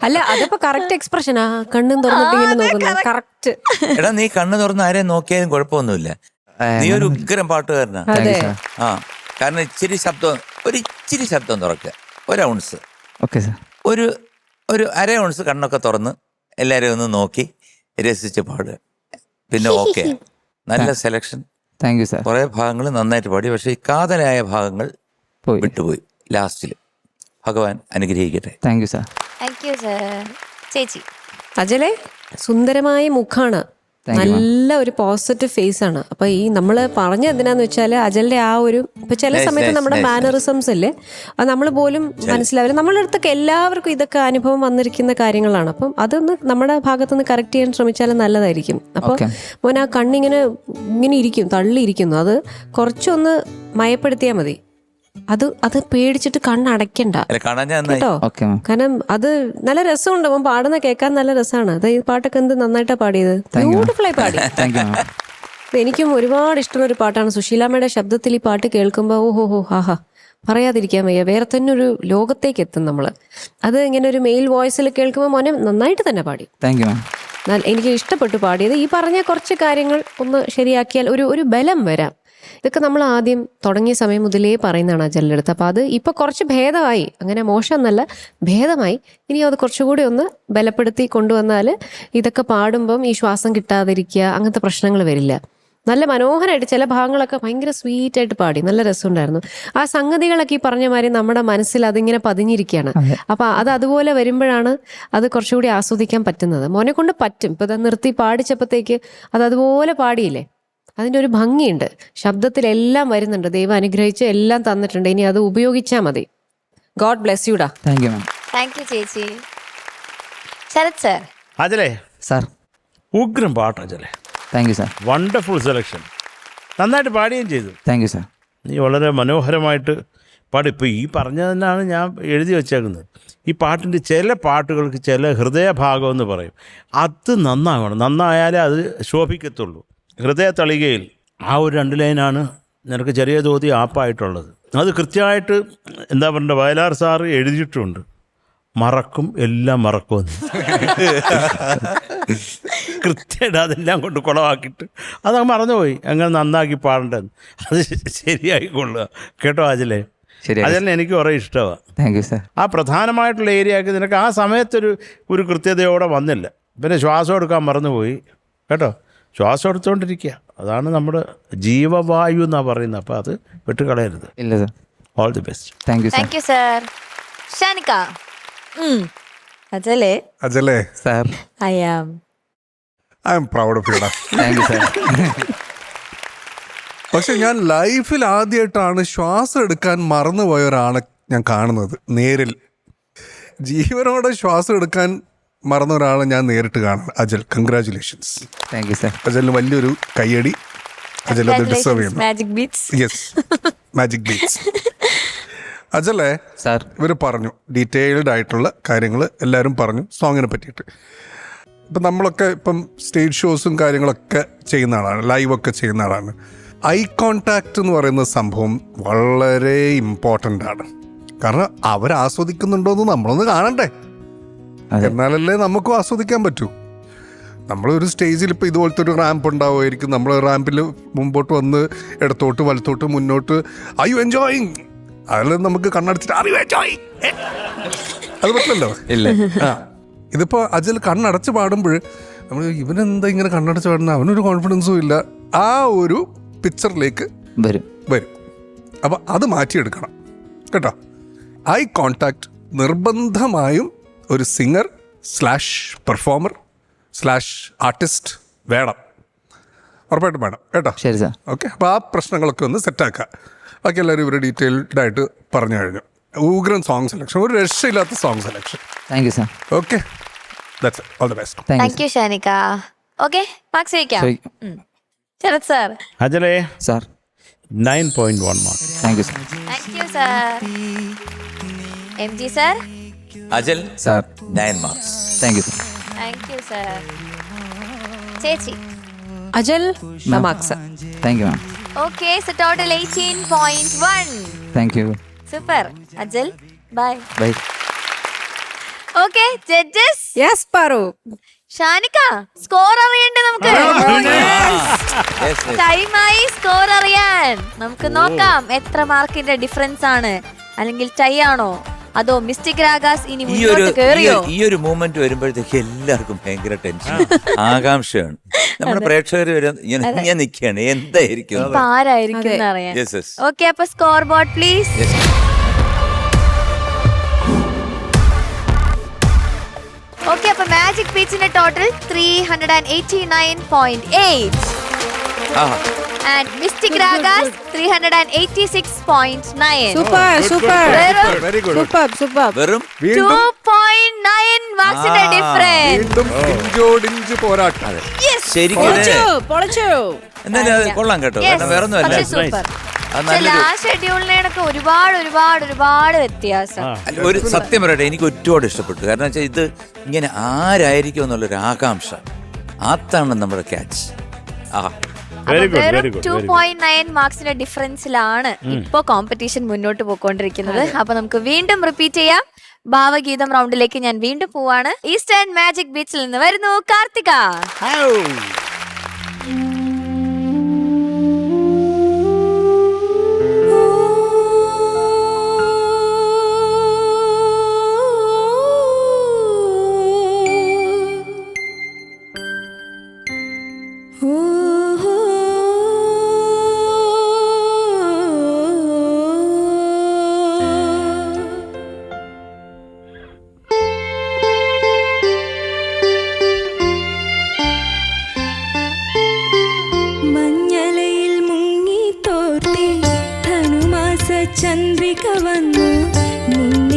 അല്ല അതിപ്പോ കറക്റ്റ് എക്സ്പ്രഷൻ ആ കണ്ണും തുറന്നിട്ട് ഇങ്ങനെ നോക്കുന്നത് കറക്റ്റ്. എടാ നീ കണ്ണ് തുറന്ന് ആരെയും നോക്കിയാലും കുഴപ്പമൊന്നുമില്ല. നീ ഒരു ഉഗ്രം പാട്ടുകാരനാ. ആ കാരണം ഇച്ചിരി ശബ്ദം തുറക്കുക. 1 ഔൺസ്. Okay sir. ഒരു 1/2 ഔൺസ് കണ്ണൊക്കെ തുറന്ന് എല്ലാരെയും ഒന്ന് നോക്കി രസിച്ച് പാടുക. പിന്നെ ഓക്കെ, നല്ല സെലക്ഷൻ. Thank you sir. കുറെ ഭാഗങ്ങൾ നന്നായിട്ട് പാടി. പക്ഷെ ഈ കാതലായ ഭാഗങ്ങൾ വിട്ടുപോയി ലാസ്റ്റിൽ. ഭഗവാൻ അനുഗ്രഹിക്കട്ടെ. Thank you sir. ചേച്ചി അജലെ സുന്ദരമായ മുഖാണ്, നല്ല ഒരു പോസിറ്റീവ് ഫേസ് ആണ്. അപ്പൊ ഈ നമ്മള് പറഞ്ഞ എന്തിനാന്ന് വെച്ചാല് അജലിന്റെ ആ ഒരു ഇപ്പൊ ചില സമയത്ത് നമ്മുടെ മാനറിസംസ് അല്ലേ, അത് നമ്മൾ പോലും മനസ്സിലാവില്ല. നമ്മളുടെ അടുത്തൊക്കെ എല്ലാവർക്കും ഇതൊക്കെ അനുഭവം വന്നിരിക്കുന്ന കാര്യങ്ങളാണ്. അപ്പം അതൊന്ന് നമ്മുടെ ഭാഗത്തുനിന്ന് കറക്റ്റ് ചെയ്യാൻ ശ്രമിച്ചാലും നല്ലതായിരിക്കും. അപ്പൊ മോൻ ആ കണ്ണിങ്ങനെ ഇരിക്കും, തള്ളിയിരിക്കുന്നു, അത് കുറച്ചൊന്ന് മയപ്പെടുത്തിയാൽ മതി. അത് പേടിച്ചിട്ട് കണ്ണടയ്ക്കണ്ട കേട്ടോ. കാരണം അത് നല്ല രസമുണ്ട്, അവൻ പാടുന്ന കേൾക്കാൻ നല്ല രസമാണ്. അത് ഈ പാട്ടൊക്കെ എന്ത് നന്നായിട്ടാ പാടിയത്, ബ്യൂട്ടിഫുള്ളായി പാടി. എനിക്കും ഒരുപാട് ഇഷ്ടമുള്ള ഒരു പാട്ടാണ്. സുശീലാമ്മയുടെ ശബ്ദത്തിൽ ഈ പാട്ട് കേൾക്കുമ്പോൾ ഓഹോ ഹാഹാ പറയാതിരിക്കാൻ വയ്യ. വേറെ തന്നെ ഒരു ലോകത്തേക്ക് എത്തും നമ്മള്. അത് ഇങ്ങനെ ഒരു മെയിൽ വോയിസിൽ കേൾക്കുമ്പോൾ മോനെ നന്നായിട്ട് തന്നെ പാടി. എനിക്ക് ഇഷ്ടപ്പെട്ടു പാടിയത്. ഈ പറഞ്ഞ കുറച്ച് കാര്യങ്ങൾ ഒന്ന് ശരിയാക്കിയാൽ ഒരു ബലം വരാം. ഇതൊക്കെ നമ്മൾ ആദ്യം തുടങ്ങിയ സമയം മുതലേ പറയുന്നതാണ് അജലിൻ്റെ അടുത്ത്. അപ്പോൾ അത് ഇപ്പോൾ കുറച്ച് ഭേദമായി, അങ്ങനെ മോശം എന്നല്ല, ഭേദമായി. ഇനി അത് കുറച്ചുകൂടി ഒന്ന് ബലപ്പെടുത്തി കൊണ്ടുവന്നാൽ ഇതൊക്കെ പാടുമ്പം ഈ ശ്വാസം കിട്ടാതിരിക്കുക അങ്ങനത്തെ പ്രശ്നങ്ങൾ വരില്ല. നല്ല മനോഹരമായിട്ട് ചില ഭാഗങ്ങളൊക്കെ ഭയങ്കര സ്വീറ്റായിട്ട് പാടി, നല്ല രസമുണ്ടായിരുന്നു. ആ സംഗതികളൊക്കെ ഈ പറഞ്ഞ മാതിരി നമ്മുടെ മനസ്സിൽ അതിങ്ങനെ പതിഞ്ഞിരിക്കുകയാണ്. അപ്പം അതുപോലെ വരുമ്പോഴാണ് അത് കുറച്ചുകൂടി ആസ്വദിക്കാൻ പറ്റുന്നത്. മോനെ കൊണ്ട് പറ്റും. ഇപ്പം അത് നിർത്തി പാടിച്ചപ്പോഴത്തേക്ക് അതുപോലെ പാടിയില്ലേ, അതിൻ്റെ ഒരു ഭംഗിയുണ്ട്. ശബ്ദത്തിലെല്ലാം വരുന്നുണ്ട്. ദൈവം അനുഗ്രഹിച്ച് എല്ലാം തന്നിട്ടുണ്ട്. ഇനി അത് ഉപയോഗിച്ചാൽ മതി. ഗോഡ് ബ്ലെസ് യുടാ. Thank you ma'am. Thank you ചേച്ചി. ശരത് സർ. അജലേ, സാർ. ഉഗ്രം പാട്ട് അജലേ. Thank you sir. Wonderful selection. നന്നായിട്ട് പാടുകയും ചെയ്തു. Thank you sir. നീ വളരെ മനോഹരമായിട്ട് പാടും. ഇപ്പോൾ ഈ പറഞ്ഞത് തന്നെയാണ് ഞാൻ എഴുതി വെച്ചേക്കുന്നത്. ഈ പാട്ടിൻ്റെ ചില പാട്ടുകൾക്ക് ചില ഹൃദയഭാഗം എന്ന് പറയും, അത് നന്നാകണം. നന്നായാലേ അത് ശോഭിക്കത്തുള്ളൂ. ഹൃദയ തളികയിൽ ആ ഒരു 2 ലൈനാണ് നിനക്ക് ചെറിയ തോതി ആപ്പായിട്ടുള്ളത്. അത് കൃത്യമായിട്ട് എന്താ പറയണ്ടത്, വയലാർ സാറ് എഴുതിയിട്ടുണ്ട്. മറക്കും എല്ലാം മറക്കുമെന്ന്. കൃത്യമായിട്ട് അതെല്ലാം കൊണ്ട് കുളമാക്കിയിട്ട് അതങ്ങ് മറന്നുപോയി. അങ്ങനെ നന്നാക്കി പാടേണ്ടത്. അത് ശരിയായിക്കൊള്ളുക കേട്ടോ അജലേ. അതെല്ലാം എനിക്ക് കുറേ ഇഷ്ടമാണ്. Thank you sir. ആ പ്രധാനമായിട്ടുള്ള ഏരിയക്ക് നിനക്ക് ആ സമയത്തൊരു കൃത്യതയോടെ വന്നില്ല. പിന്നെ ശ്വാസം എടുക്കാൻ മറന്നുപോയി കേട്ടോ. ശ്വാസം എടുത്തുകൊണ്ടിരിക്കുക, അതാണ് നമ്മുടെ ജീവവായു എന്നാണ് പറയുന്നത്. അപ്പോൾ അത് വിട്ടുകളയരുത്. ഇല്ല sir. All the best. Thank you sir. Thank you sir. Shanika. അജലേ sir. I am proud of യുടാ. Thank you sir. പക്ഷെ ഞാൻ ലൈഫിൽ ആദ്യമായിട്ടാണ് ശ്വാസം എടുക്കാൻ മറന്നുപോയ ഒരാളെ ഞാൻ കാണുന്നത് നേരിൽ. ജീവനോടെ ശ്വാസം എടുക്കാൻ മറന്ന ഒരാളെ ഞാൻ നേരിട്ട് കാണുന്നത്. Ajal, congratulations. Thank you sir. അജലിന് വലിയൊരു കയ്യടി. അജൽ അത് ഡിസേർവ് ചെയ്യുന്നു. Magic beats. Yes, magic beats. അജലേ സാർ. ഇവർ പറഞ്ഞു ഡീറ്റെയിൽഡ് ആയിട്ടുള്ള കാര്യങ്ങൾ എല്ലാവരും പറഞ്ഞു സോങ്ങിനെ പറ്റിയിട്ട്. ഇപ്പം നമ്മളൊക്കെ ഇപ്പം സ്റ്റേജ് ഷോസും കാര്യങ്ങളൊക്കെ ചെയ്യുന്ന ആളാണ്, ലൈവൊക്കെ ചെയ്യുന്ന ആളാണ്. ഐ കോണ്ടാക്റ്റ് എന്ന് പറയുന്ന സംഭവം വളരെ ഇമ്പോർട്ടൻ്റ് ആണ്. കാരണം അവർ ആസ്വദിക്കുന്നുണ്ടോയെന്ന് നമ്മളൊന്ന് കാണണ്ടേ, എന്നാലല്ലേ നമുക്കും ആസ്വദിക്കാൻ പറ്റൂ. നമ്മളൊരു സ്റ്റേജിൽ ഇപ്പോൾ ഇതുപോലത്തെ ഒരു റാമ്പ് ഉണ്ടാവുമായിരിക്കും. നമ്മൾ റാമ്പിൽ മുമ്പോട്ട് വന്ന് ഇടത്തോട്ട് വലത്തോട്ട് മുന്നോട്ട് ഐ യു എൻജോയിങ്, അതിൽ നമുക്ക് കണ്ണടച്ചിട്ട് അറിവ് എൻജോയിങ് അത് പറ്റില്ലല്ലോ. ഇല്ല. ഇതിപ്പോൾ അജൽ കണ്ണടച്ച് പാടുമ്പോൾ നമ്മൾ ഇവനെന്താ ഇങ്ങനെ കണ്ണടച്ച് പാടുന്ന, അവനൊരു കോൺഫിഡൻസും ഇല്ല. ആ ഒരു പിക്ചറിലേക്ക് വരും. അപ്പം അത് മാറ്റിയെടുക്കണം കേട്ടോ. ഐ കോണ്ടാക്ട് നിർബന്ധമായും ഒരു സിംഗർ / പെർഫോമർ / ആർട്ടിസ്റ്റ് വേണം, ഉറപ്പായിട്ടും വേണം കേട്ടോ. ശരി സാർ. ഓക്കെ, അപ്പോൾ ആ പ്രശ്നങ്ങളൊക്കെ ഒന്ന് സെറ്റാക്കുക. ബാക്കി എല്ലാവരും ഇവർ ഡീറ്റെയിൽഡായിട്ട് പറഞ്ഞു കഴിഞ്ഞു. ഉഗ്രൻ സോങ് സെലക്ഷൻ, ഒരു രക്ഷയില്ലാത്ത song selection. Thank you sir. Okay, that's it. All the best. Thank you Shanika. Okay, marks ചോദിക്കാം. ശരത് സാർ. അജലേ sir. 9.1 mark. Thank you sir. Thank you sir. M G sir. Ajal sir. 9 marks. Thank you sir. Thank you sir. ചേച്ചി. Ajal marks. Thank you ma'am. Okay, so total 18.1. Thank you. Super. Ajal bye. Bye. Okay, judges. Yes Paru. Shanika, score അറിയണ്ടേ നമുക്ക്? ടൈമായി score അറിയാൻ. നമുക്ക് നോക്കാം എത്ര മാർക്കിന്റെ difference ആണ്, അല്ലെങ്കിൽ ടൈ ആണോ അതോ മിസ്റ്റിക് രാഗാസ് ഇനി മുന്നോട്ട് കേറിയോ? ഈ ഒരു മൂമെന്റ് വരുമ്പോഴത്തേക്ക് എല്ലാവർക്കും ഭയങ്കര ടെൻഷൻ, ആകാംക്ഷയാണ്. നമ്മുടെ പ്രേക്ഷകർ ഞാൻ നിൽക്കുകയാണ്, എന്തായിരിക്കും ഇപ്പൊ ആരായിരിക്കും അറിയാൻ. Yes, yes. ഓക്കെ, അപ്പൊ സ്കോർ ബോർഡ് പ്ലീസ്. ഓക്കെ, അപ്പൊ മാജിക് ബീച്ചിന്റെ total 389.8 and Mystic Ragas 386.9. Super. Very good. Super. വെറും 2.9 മാർക്സിന്റെ ഡിഫറൻസ്. വീണ്ടും ഇഞ്ചോടിഞ്ച് പോരാട്ടം. ശരിക്കും പൊളിച്ചു. എന്നാലും അത് കൊള്ളാം കേട്ടോ. കാരണം വേറെ ഒന്നുമല്ല, സൂപ്പർ. അത് നല്ലൊരു ലാസ്റ്റ് ഷെഡ്യൂളിനൊക്കെ ഒരുപാട് വ്യത്യാസം. ഒരു സത്യം പറയട്ടെ, എനിക്ക് ഒരുപാട് ഇഷ്ടപ്പെട്ടു. കാരണം വെച്ചാൽ ഇത് ഇങ്ങനെ ആരായിരിക്കും എന്നുള്ളൊരു ആകാംക്ഷ, അതാണ് നമ്മുടെ ക്യാച്ച്. വെറും 2.9 മാർക്സിന്റെ ഡിഫറൻസിലാണ് ഇപ്പോ കോമ്പറ്റീഷൻ മുന്നോട്ട് പോയിക്കൊണ്ടിരിക്കുന്നത്. അപ്പൊ നമുക്ക് വീണ്ടും റിപ്പീറ്റ് ചെയ്യാം. ഭാവഗീതം റൗണ്ടിലേക്ക് ഞാൻ വീണ്ടും പോവാണ്. ഈസ്റ്റേൺ മാജിക് ബീച്ചിൽ നിന്ന് വരുന്നു കാർത്തിക. ചന്ദ്രിക വന്നു നിന്നെ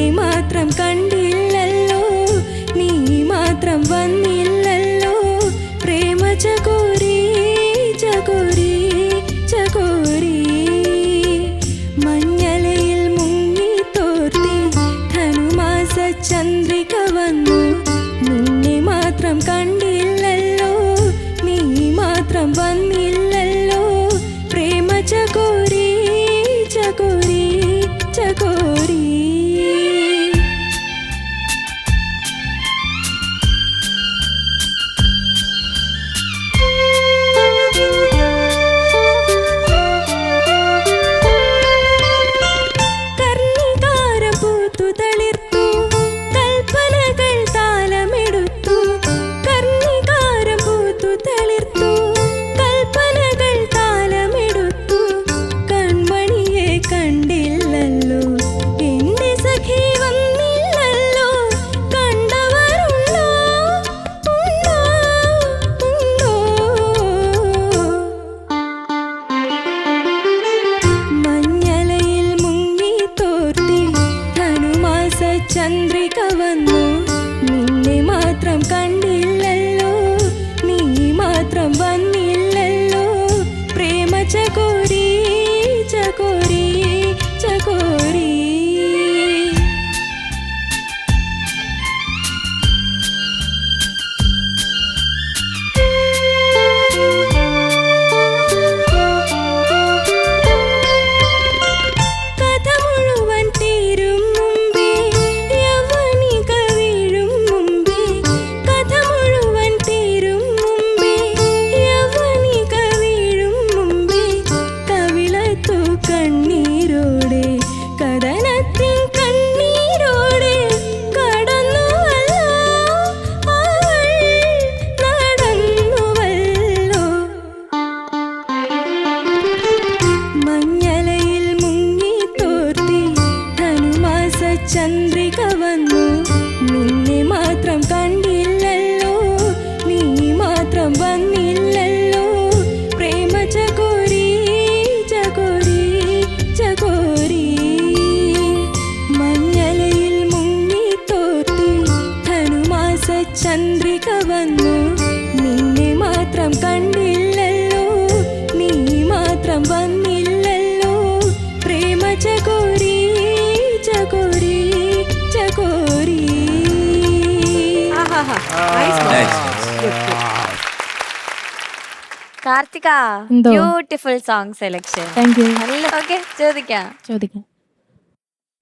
കാർത്തിക, എന്തോ? Beautiful song selection. Thank U. നല്ല ഓക്കെ, ചോദിക്കാം. ചോദിക്കാം.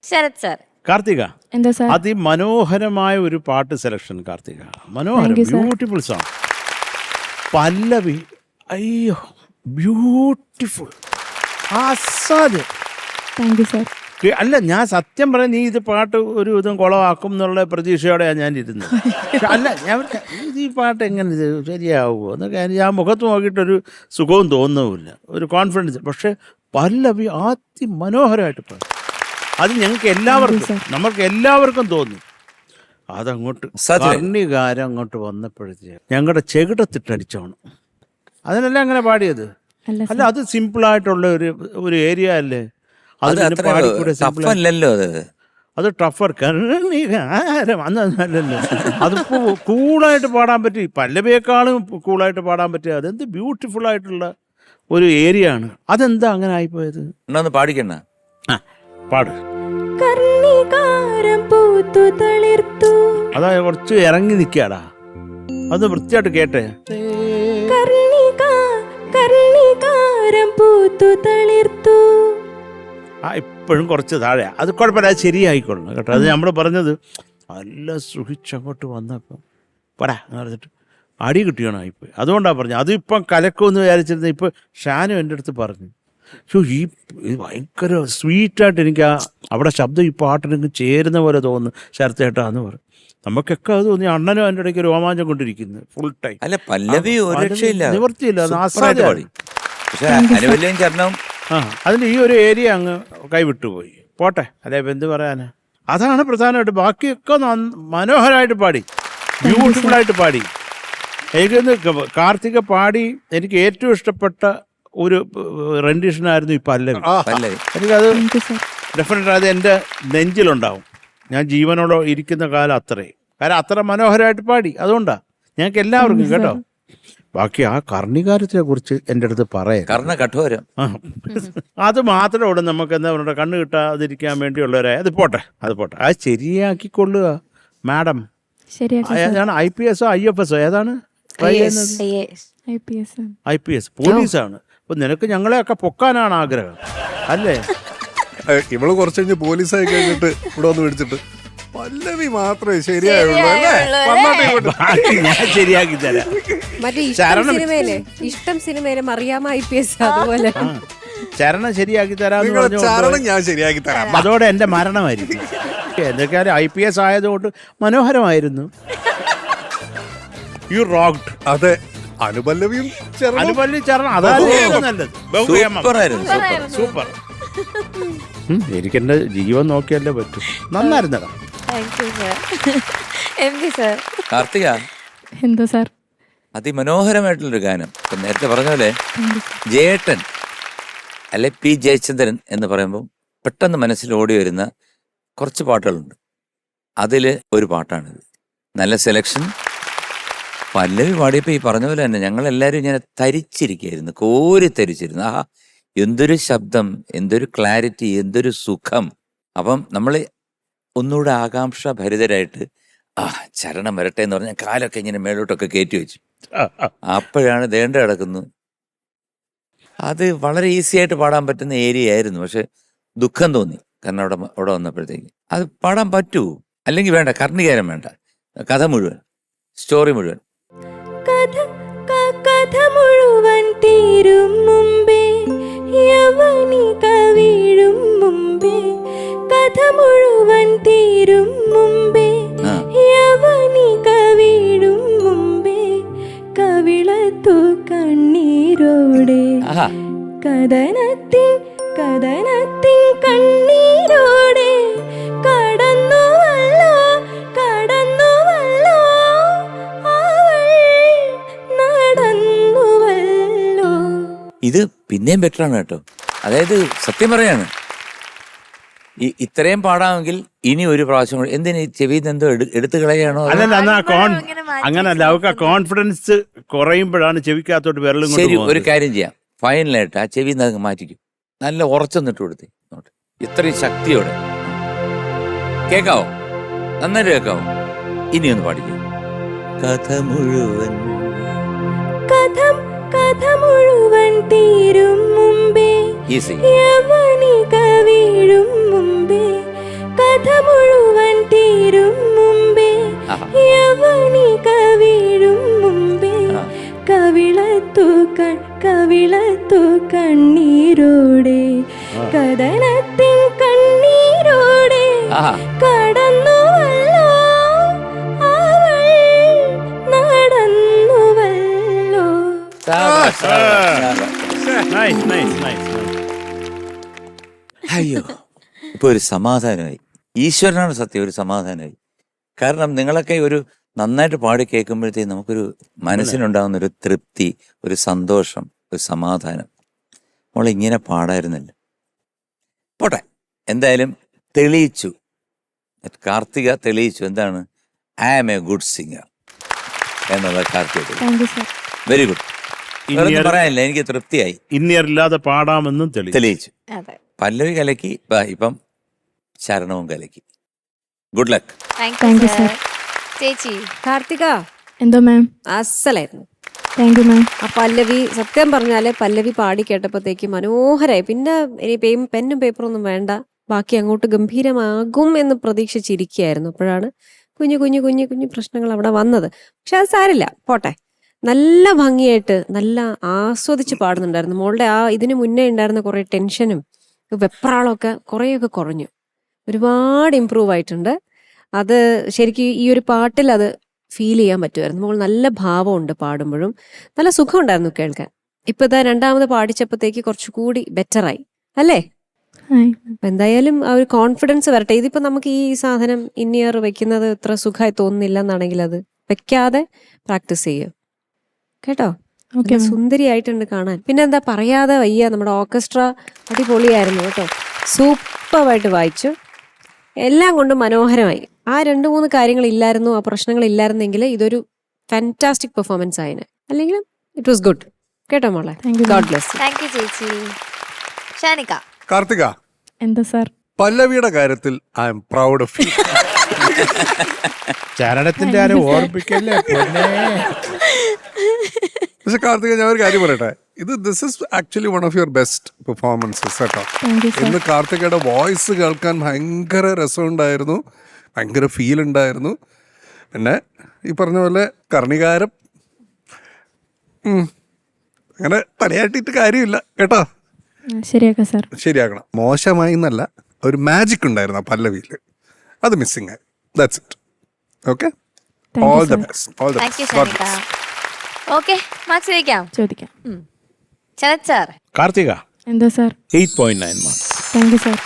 ശരത് സർ. കാർത്തിക, എന്താ സാർ? അതിമനോഹരമായ ഒരു പാട്ട് സെലക്ഷൻ കാർത്തിക. മനോഹരം, Thank you, sir. Beautiful song. Pallavi, അയ്യോ ബ്യൂട്ടിഫുൾ, അസാധ്യം. Thank you sir. അല്ല, ഞാൻ സത്യം പറയാം, നീ ഇത് പാട്ട് ഒരു വിധം കുളമാക്കും എന്നുള്ള പ്രതീക്ഷയോടെയാണ് ഞാൻ ഇരുന്നത്. അല്ല, ഞാൻ ഇത് ഈ പാട്ട് എങ്ങനെ ഇത് ശരിയാവുമോ എന്നൊക്കെ ഞാൻ മുഖത്ത് നോക്കിയിട്ടൊരു സുഖവും തോന്നുന്നുമില്ല, ഒരു കോൺഫിഡൻസ്. പക്ഷെ പല്ലവി അതിമനോഹരമായിട്ട് പാടും. അത് ഞങ്ങൾക്ക് എല്ലാവർക്കും, നമുക്ക് എല്ലാവർക്കും തോന്നി. അതങ്ങോട്ട് കർണികാരം അങ്ങോട്ട് വന്നപ്പോഴത്തേക്ക് ഞങ്ങളുടെ ചെകിടത്തിട്ടടിച്ചോണം. അതിനല്ല അങ്ങനെ പാടിയത്. അല്ല, അത് സിമ്പിളായിട്ടുള്ള ഒരു ഏരിയ അല്ലേ. അത് ടഫല്ലോ, അത് ടഫർ കർണികാരം അന്നല്ലോ. അതിപ്പോ കൂളായിട്ട് പാടാൻ പറ്റി, പല്ലവിയേക്കാളും കൂളായിട്ട് പാടാൻ പറ്റി. അതെന്ത് ബ്യൂട്ടിഫുൾ ആയിട്ടുള്ള ഒരു ഏരിയ ആണ്. അതെന്താ അങ്ങനെ ആയിപ്പോയത്? ഒന്ന് പാടിക്കണ്ട. പാട്. കർണികാരം പൂത്തു തളിർത്തു. അതാ കുറച്ച് ഇറങ്ങി നിൽക്കാടാ, അത് വൃത്തിയായിട്ട് കേട്ടെ. കർണികാരം പൂത്തു തളിർത്തു. ഇപ്പോഴും കുറച്ച് താഴെ. അത് കുഴപ്പമില്ല, അത് ശരിയായിക്കൊള്ളണം കേട്ടോ. അത് നമ്മൾ പറഞ്ഞത് നല്ല സുഖിച്ചങ്ങോട്ട് വന്നപ്പം പടാ എന്ന് പറഞ്ഞിട്ട് അടി കിട്ടിയണായിപ്പോയി. അതുകൊണ്ടാണ് പറഞ്ഞത്. അതിപ്പം കലക്കുമെന്ന് വിചാരിച്ചിരുന്നത്. ഇപ്പം ഷാനു എൻ്റെ അടുത്ത് പറഞ്ഞു, ഇത് ഭയങ്കര സ്വീറ്റായിട്ട് എനിക്ക് അവിടെ ശബ്ദം ഈ പാട്ടിനെങ്കിൽ ചേരുന്ന പോലെ തോന്നുന്നു ശരത്തേട്ടാന്ന് പറഞ്ഞു. നമുക്കൊക്കെ അത് തോന്നി. അണ്ണനും അതിൻ്റെ ഇടയ്ക്ക് രോമാഞ്ചം കൊണ്ടിരിക്കുന്നു ഫുൾ ടൈം. അല്ല, പല്ലവി ഒരു രക്ഷയില്ല, നിവർത്തിയില്ല. ചരണം. അതിന് ഈ ഒരു ഏരിയ അങ്ങ് കൈവിട്ടുപോയി. പോട്ടെ, അല്ലെ എന്ത് പറയാനാ. അതാണ് പ്രധാനമായിട്ട്. ബാക്കിയൊക്കെ മനോഹരമായിട്ട് പാടി, ബ്യൂട്ടിഫുള്ളായിട്ട് പാടി. എനിക്കൊന്ന് കാർത്തിക പാടി എനിക്ക് ഏറ്റവും ഇഷ്ടപ്പെട്ട ഒരു റെൻഡിഷനായിരുന്നു ഈ പല്ലവി. എനിക്കത് ഡെഫിനറ്റ് അത് എൻ്റെ നെഞ്ചിലുണ്ടാവും. ഞാൻ ജീവനോടെ ഇരിക്കുന്ന കാലം അത്രയും. കാരണം അത്ര മനോഹരമായിട്ട് പാടി. അതുകൊണ്ടാണ് ഞങ്ങൾക്ക് എല്ലാവർക്കും കേട്ടോ. ബാക്കി ആ കർണികാരത്തെ കുറിച്ച് എൻ്റെ അടുത്ത് പറയാം. കർണകഠോരം. അത് മാത്രമേ ഉള്ളൂ നമുക്ക് എന്താ പറയുക, കണ്ണ് കിട്ടാതിരിക്കാൻ വേണ്ടിയുള്ളവരെ. അത് പോട്ടെ. അത് ശരിയാക്കിക്കൊള്ളുക മാഡം. ഏതാണ് IPS IFS ഏതാണ്? IPS പോലീസാണ്. അപ്പൊ നിനക്ക് ഞങ്ങളെയൊക്കെ പൊക്കാനാണ് ആഗ്രഹം അല്ലേ? ഇവള് കുറച്ച് കഴിഞ്ഞ് പോലീസായി കഴിഞ്ഞിട്ട് ഇവിടെ വന്ന് പിടിച്ചിട്ട് പല്ലവി മാത്രമേ ശരിയായുള്ളൂ അല്ലേ? ഞാൻ ശരിയാക്കി തരാം. മറ്റേ ഇഷ്ടം സിനിമയിലെ മറിയാമ IPS അതുപോലെ ചരണം ശരിയാക്കി തരാം. ഞാൻ ശരിയാക്കി തരാം. അതോടെ എന്റെ മരണമായിരിക്കും. എന്തൊക്കെയാലും IPS ആയതുകൊണ്ട് മനോഹരമായിരുന്നു. U rocked. അതെ, അനുപല്ലവിയും അനുപല്ലി ചരണം അതായിരുന്നു നല്ലത്. സൂപ്പർ. എനിക്കെന്റെ ജീവൻ നോക്കിയല്ലേ പറ്റും. നന്നായിരുന്നടാ. കാർത്തിക, എന്തോ സാർ? അതിമനോഹരമായിട്ടുള്ളൊരു ഗാനം. നേരത്തെ പറഞ്ഞ പോലെ ജയേട്ടൻ അല്ലെ P ജയചന്ദ്രൻ എന്ന് പറയുമ്പോൾ പെട്ടെന്ന് മനസ്സിൽ ഓടി വരുന്ന കുറച്ച് പാട്ടുകളുണ്ട്. അതിൽ ഒരു പാട്ടാണിത്. നല്ല സെലക്ഷൻ. പല്ലവി പാടിയപ്പോൾ ഈ പറഞ്ഞ പോലെ തന്നെ ഞങ്ങളെല്ലാവരും ഇങ്ങനെ തരിച്ചിരിക്കുകയായിരുന്നു, കോരിത്തരിച്ചിരുന്നു. ആഹാ, എന്തൊരു ശബ്ദം, എന്തൊരു ക്ലാരിറ്റി, എന്തൊരു സുഖം. അപ്പം നമ്മൾ ഒന്നുകൂടെ ആകാംക്ഷ ഭരിതരായിട്ട് ചരണം വരട്ടെ എന്ന് പറഞ്ഞാൽ കാലൊക്കെ ഇങ്ങനെ മേലോട്ടൊക്കെ കയറ്റി വെച്ചു. അപ്പോഴാണ് ദേണ്ട കിടക്കുന്നു. അത് വളരെ ഈസി ആയിട്ട് പാടാൻ പറ്റുന്ന ഏരിയ ആയിരുന്നു. പക്ഷെ ദുഃഖം തോന്നി. കാരണം അവിടെ വന്നപ്പോഴത്തേക്ക് അത് പാടാൻ പറ്റൂ. അല്ലെങ്കിൽ വേണ്ട, കർണികാരം വേണ്ട, കഥ മുഴുവൻ, സ്റ്റോറി മുഴുവൻ. കഥ മുഴുവൻ തീരും മുമ്പേ യവനിക വീഴും മുമ്പേ. കഥ മുഴുവൻ തീരും മുമ്പേ യവനിക വീഴും മുമ്പേ. കവിളത്തു കണ്ണീരോടെ കഥനത്തിൽ കണ്ണീരോടെ കടന്നുവല്ലോ നടന്നുവല്ലോ. ഇത് പിന്നെയും ബെറ്ററാണ് കേട്ടോ. അതായത് സത്യം പറയാണ്, ഇത്രയും പാടാമെങ്കിൽ ഇനി ഒരു പ്രാവശ്യം കൂടി. എന്തിനു ചെവിയിൽ നിന്ന് എന്തോ എടുത്തു കളയാണോ? അങ്ങനല്ല, അവർക്ക് കോൺഫിഡൻസ് കുറയുമ്പോഴാണ് ചെവിക്കകത്തോട്ട് വിരലും. ശരി, ഒരു കാര്യം ചെയ്യാം. ഫൈനലായിട്ട് ആ ചെവി നിന്ന് മാറ്റിക്കും. നല്ല ഉറച്ചൊന്നിട്ട് കൊടുത്തേ. ഇത്രയും ശക്തിയോടെ കേക്കാവോ? നന്നായിട്ട് കേക്കാവോ? ഇനിയൊന്ന് പാടിക്കും. കഥ മുഴുവൻ കഥ മുഴുവൻ തീരും മുമ്പേ ഈസി. യവനിക വീഴും മുമ്പേ കഥ മുഴുവൻ തീരും മുമ്പേ ആഹാ. യവനിക വീഴും മുമ്പേ കവിളത്തു കണ്ണീരോടെ കഥനത്തിൻ കണ്ണീരോടെ ആഹാ. കടന്നുവല്ലോ അവൾ നടന്നുവല്ലോ. Nice nice nice. അയ്യോ, ഇപ്പൊ ഒരു സമാധാനമായി. ഈശ്വരനാണ് സത്യം, ഒരു സമാധാനമായി. കാരണം നിങ്ങളൊക്കെ ഒരു നന്നായിട്ട് പാടി കേൾക്കുമ്പോഴത്തേക്ക് നമുക്കൊരു മനസ്സിനുണ്ടാകുന്ന ഒരു തൃപ്തി, ഒരു സന്തോഷം, ഒരു സമാധാനം. മോളെ ഇങ്ങനെ പാടായിരുന്നില്ല. പോട്ടെ, എന്തായാലും തെളിയിച്ചു, കാർത്തിക തെളിയിച്ചു. എന്താണ്? I am a good singer എന്നുള്ള കാർത്തിക വെരി ഗുഡ്. വേറൊന്നും പറയാനില്ല, എനിക്ക് തൃപ്തിയായി. ഇന്നിയർ ഇല്ലാതെ പാടാമെന്നും തെളിയിച്ചു. അതെ. പല്ലവി കലക്കി, ഇപ്പം ശരണവും കലക്കി. Good luck. Thank you sir. ചേച്ചി കാർത്തിക എന്തോ മാം? അസലായിരുന്നു. താങ്ക് യു മാം. ആ പല്ലവി സത്യം പറഞ്ഞാല് പല്ലവി പാടി കേട്ടപ്പോഴത്തേക്ക് മനോഹരായി. പിന്നെ ഇനി പെന്നും പേപ്പറൊന്നും വേണ്ട, ബാക്കി അങ്ങോട്ട് ഗംഭീരമാകും എന്ന് പ്രതീക്ഷിച്ചിരിക്കുകയായിരുന്നു. അപ്പോഴാണ് കുഞ്ഞു കുഞ്ഞു കുഞ്ഞു കുഞ്ഞു പ്രശ്നങ്ങൾ അവിടെ വന്നത്. പക്ഷെ അത് സാരില്ല, പോട്ടെ. നല്ല ഭംഗിയായിട്ട് നല്ല ആസ്വദിച്ച് പാടുന്നുണ്ടായിരുന്നു. മോളുടെ ആ ഇതിനു മുന്നേ ഉണ്ടായിരുന്ന കുറെ ടെൻഷനും വെപ്രാളമൊക്കെ കുറേയൊക്കെ കുറഞ്ഞു, ഒരുപാട് ഇമ്പ്രൂവ് ആയിട്ടുണ്ട്. അത് ശരിക്കും ഈ ഒരു പാട്ടിൽ അത് ഫീൽ ചെയ്യാൻ പറ്റുമായിരുന്നു. മോൾ നല്ല ഭാവമുണ്ട് പാടുമ്പോഴും, നല്ല സുഖമുണ്ടായിരുന്നു കേൾക്കാൻ. ഇപ്പൊ ഇതാ രണ്ടാമത് പാടിച്ചപ്പോഴത്തേക്ക് കുറച്ചുകൂടി ബെറ്ററായി അല്ലേ? അപ്പൊ എന്തായാലും ആ ഒരു കോൺഫിഡൻസ് വരട്ടെ. ഇതിപ്പോ നമുക്ക് ഈ സാധനം ഇന്നിയർ വെക്കുന്നത് ഇത്ര സുഖമായി തോന്നുന്നില്ല എന്നാണെങ്കിൽ അത് വെക്കാതെ പ്രാക്ടീസ് ചെയ്യും കേട്ടോ. സുന്ദരിയായിട്ടുണ്ട് കാണാൻ. പിന്നെ എന്താ പറയാതെ വയ്യ, നമ്മുടെ ഓർക്കസ്ട്ര അടിപൊളിയായിരുന്നു കേട്ടോ. സൂപ്പറായിട്ട് വായിച്ചു, എല്ലാം കൊണ്ടും മനോഹരമായി. ആ 2-3 കാര്യങ്ങൾ ഇല്ലായിരുന്നു, ആ പ്രശ്നങ്ങൾ ഇല്ലായിരുന്നെങ്കിൽ ഇതൊരു ഫാന്റാസ്റ്റിക് പെർഫോമൻസ് ആയിന്. അല്ലെങ്കിൽ ഇറ്റ് വാസ് ഗുഡ് കേട്ടോ മോളെ. God bless. താങ്ക് യു ചേച്ചി. ഷാനിക. കാർത്തിക, എന്താ സാർ? പല്ലവിയുടെ കാര്യത്തിൽ I M proud of you. ചരണത്തിന്റെ ആരും ഓർപ്പിക്കല്ലേ പൊന്നേ. പക്ഷെ കാർത്തിക, ഞാൻ ഒരു കാര്യം പറയട്ടെ, this is actually one of your best performances കേട്ടോ. ഇന്ന് കാർത്തികയുടെ വോയിസ് കേൾക്കാൻ ഭയങ്കര രസമുണ്ടായിരുന്നു, ഭയങ്കര ഫീൽ ഉണ്ടായിരുന്നു. പിന്നെ ഈ പറഞ്ഞ പോലെ കർണികാരം അങ്ങനെ തലയാട്ടിട്ട് കാര്യമില്ല കേട്ടോ. ശരിയാക്കാം സാർ. ശരിയാക്കണം. മോശമായി എന്നല്ല, ഒരു മാജിക് ഉണ്ടായിരുന്നു ആ പല്ലവിയിൽ, അത് മിസ്സിംഗ് ആയി. That's it. Okay, all the best. All the thank you best. ഷാനിക. Okay, marks ചോദിക്കാം. ശരത് സാർ. കാർത്തിക എന്താ sir? 8.9 marks. Thank you sir.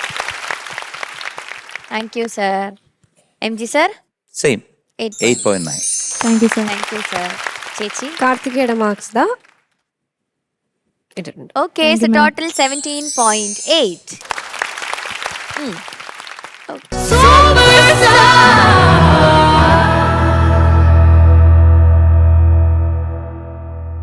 Thank you sir. M G sir. Same 8.9. Thank you sir. Thank you sir. ചേച്ചി. കാർത്തികയുടെ marks ദാ ഇട്ടിട്ടുണ്ട്. Okay, so total 17.8.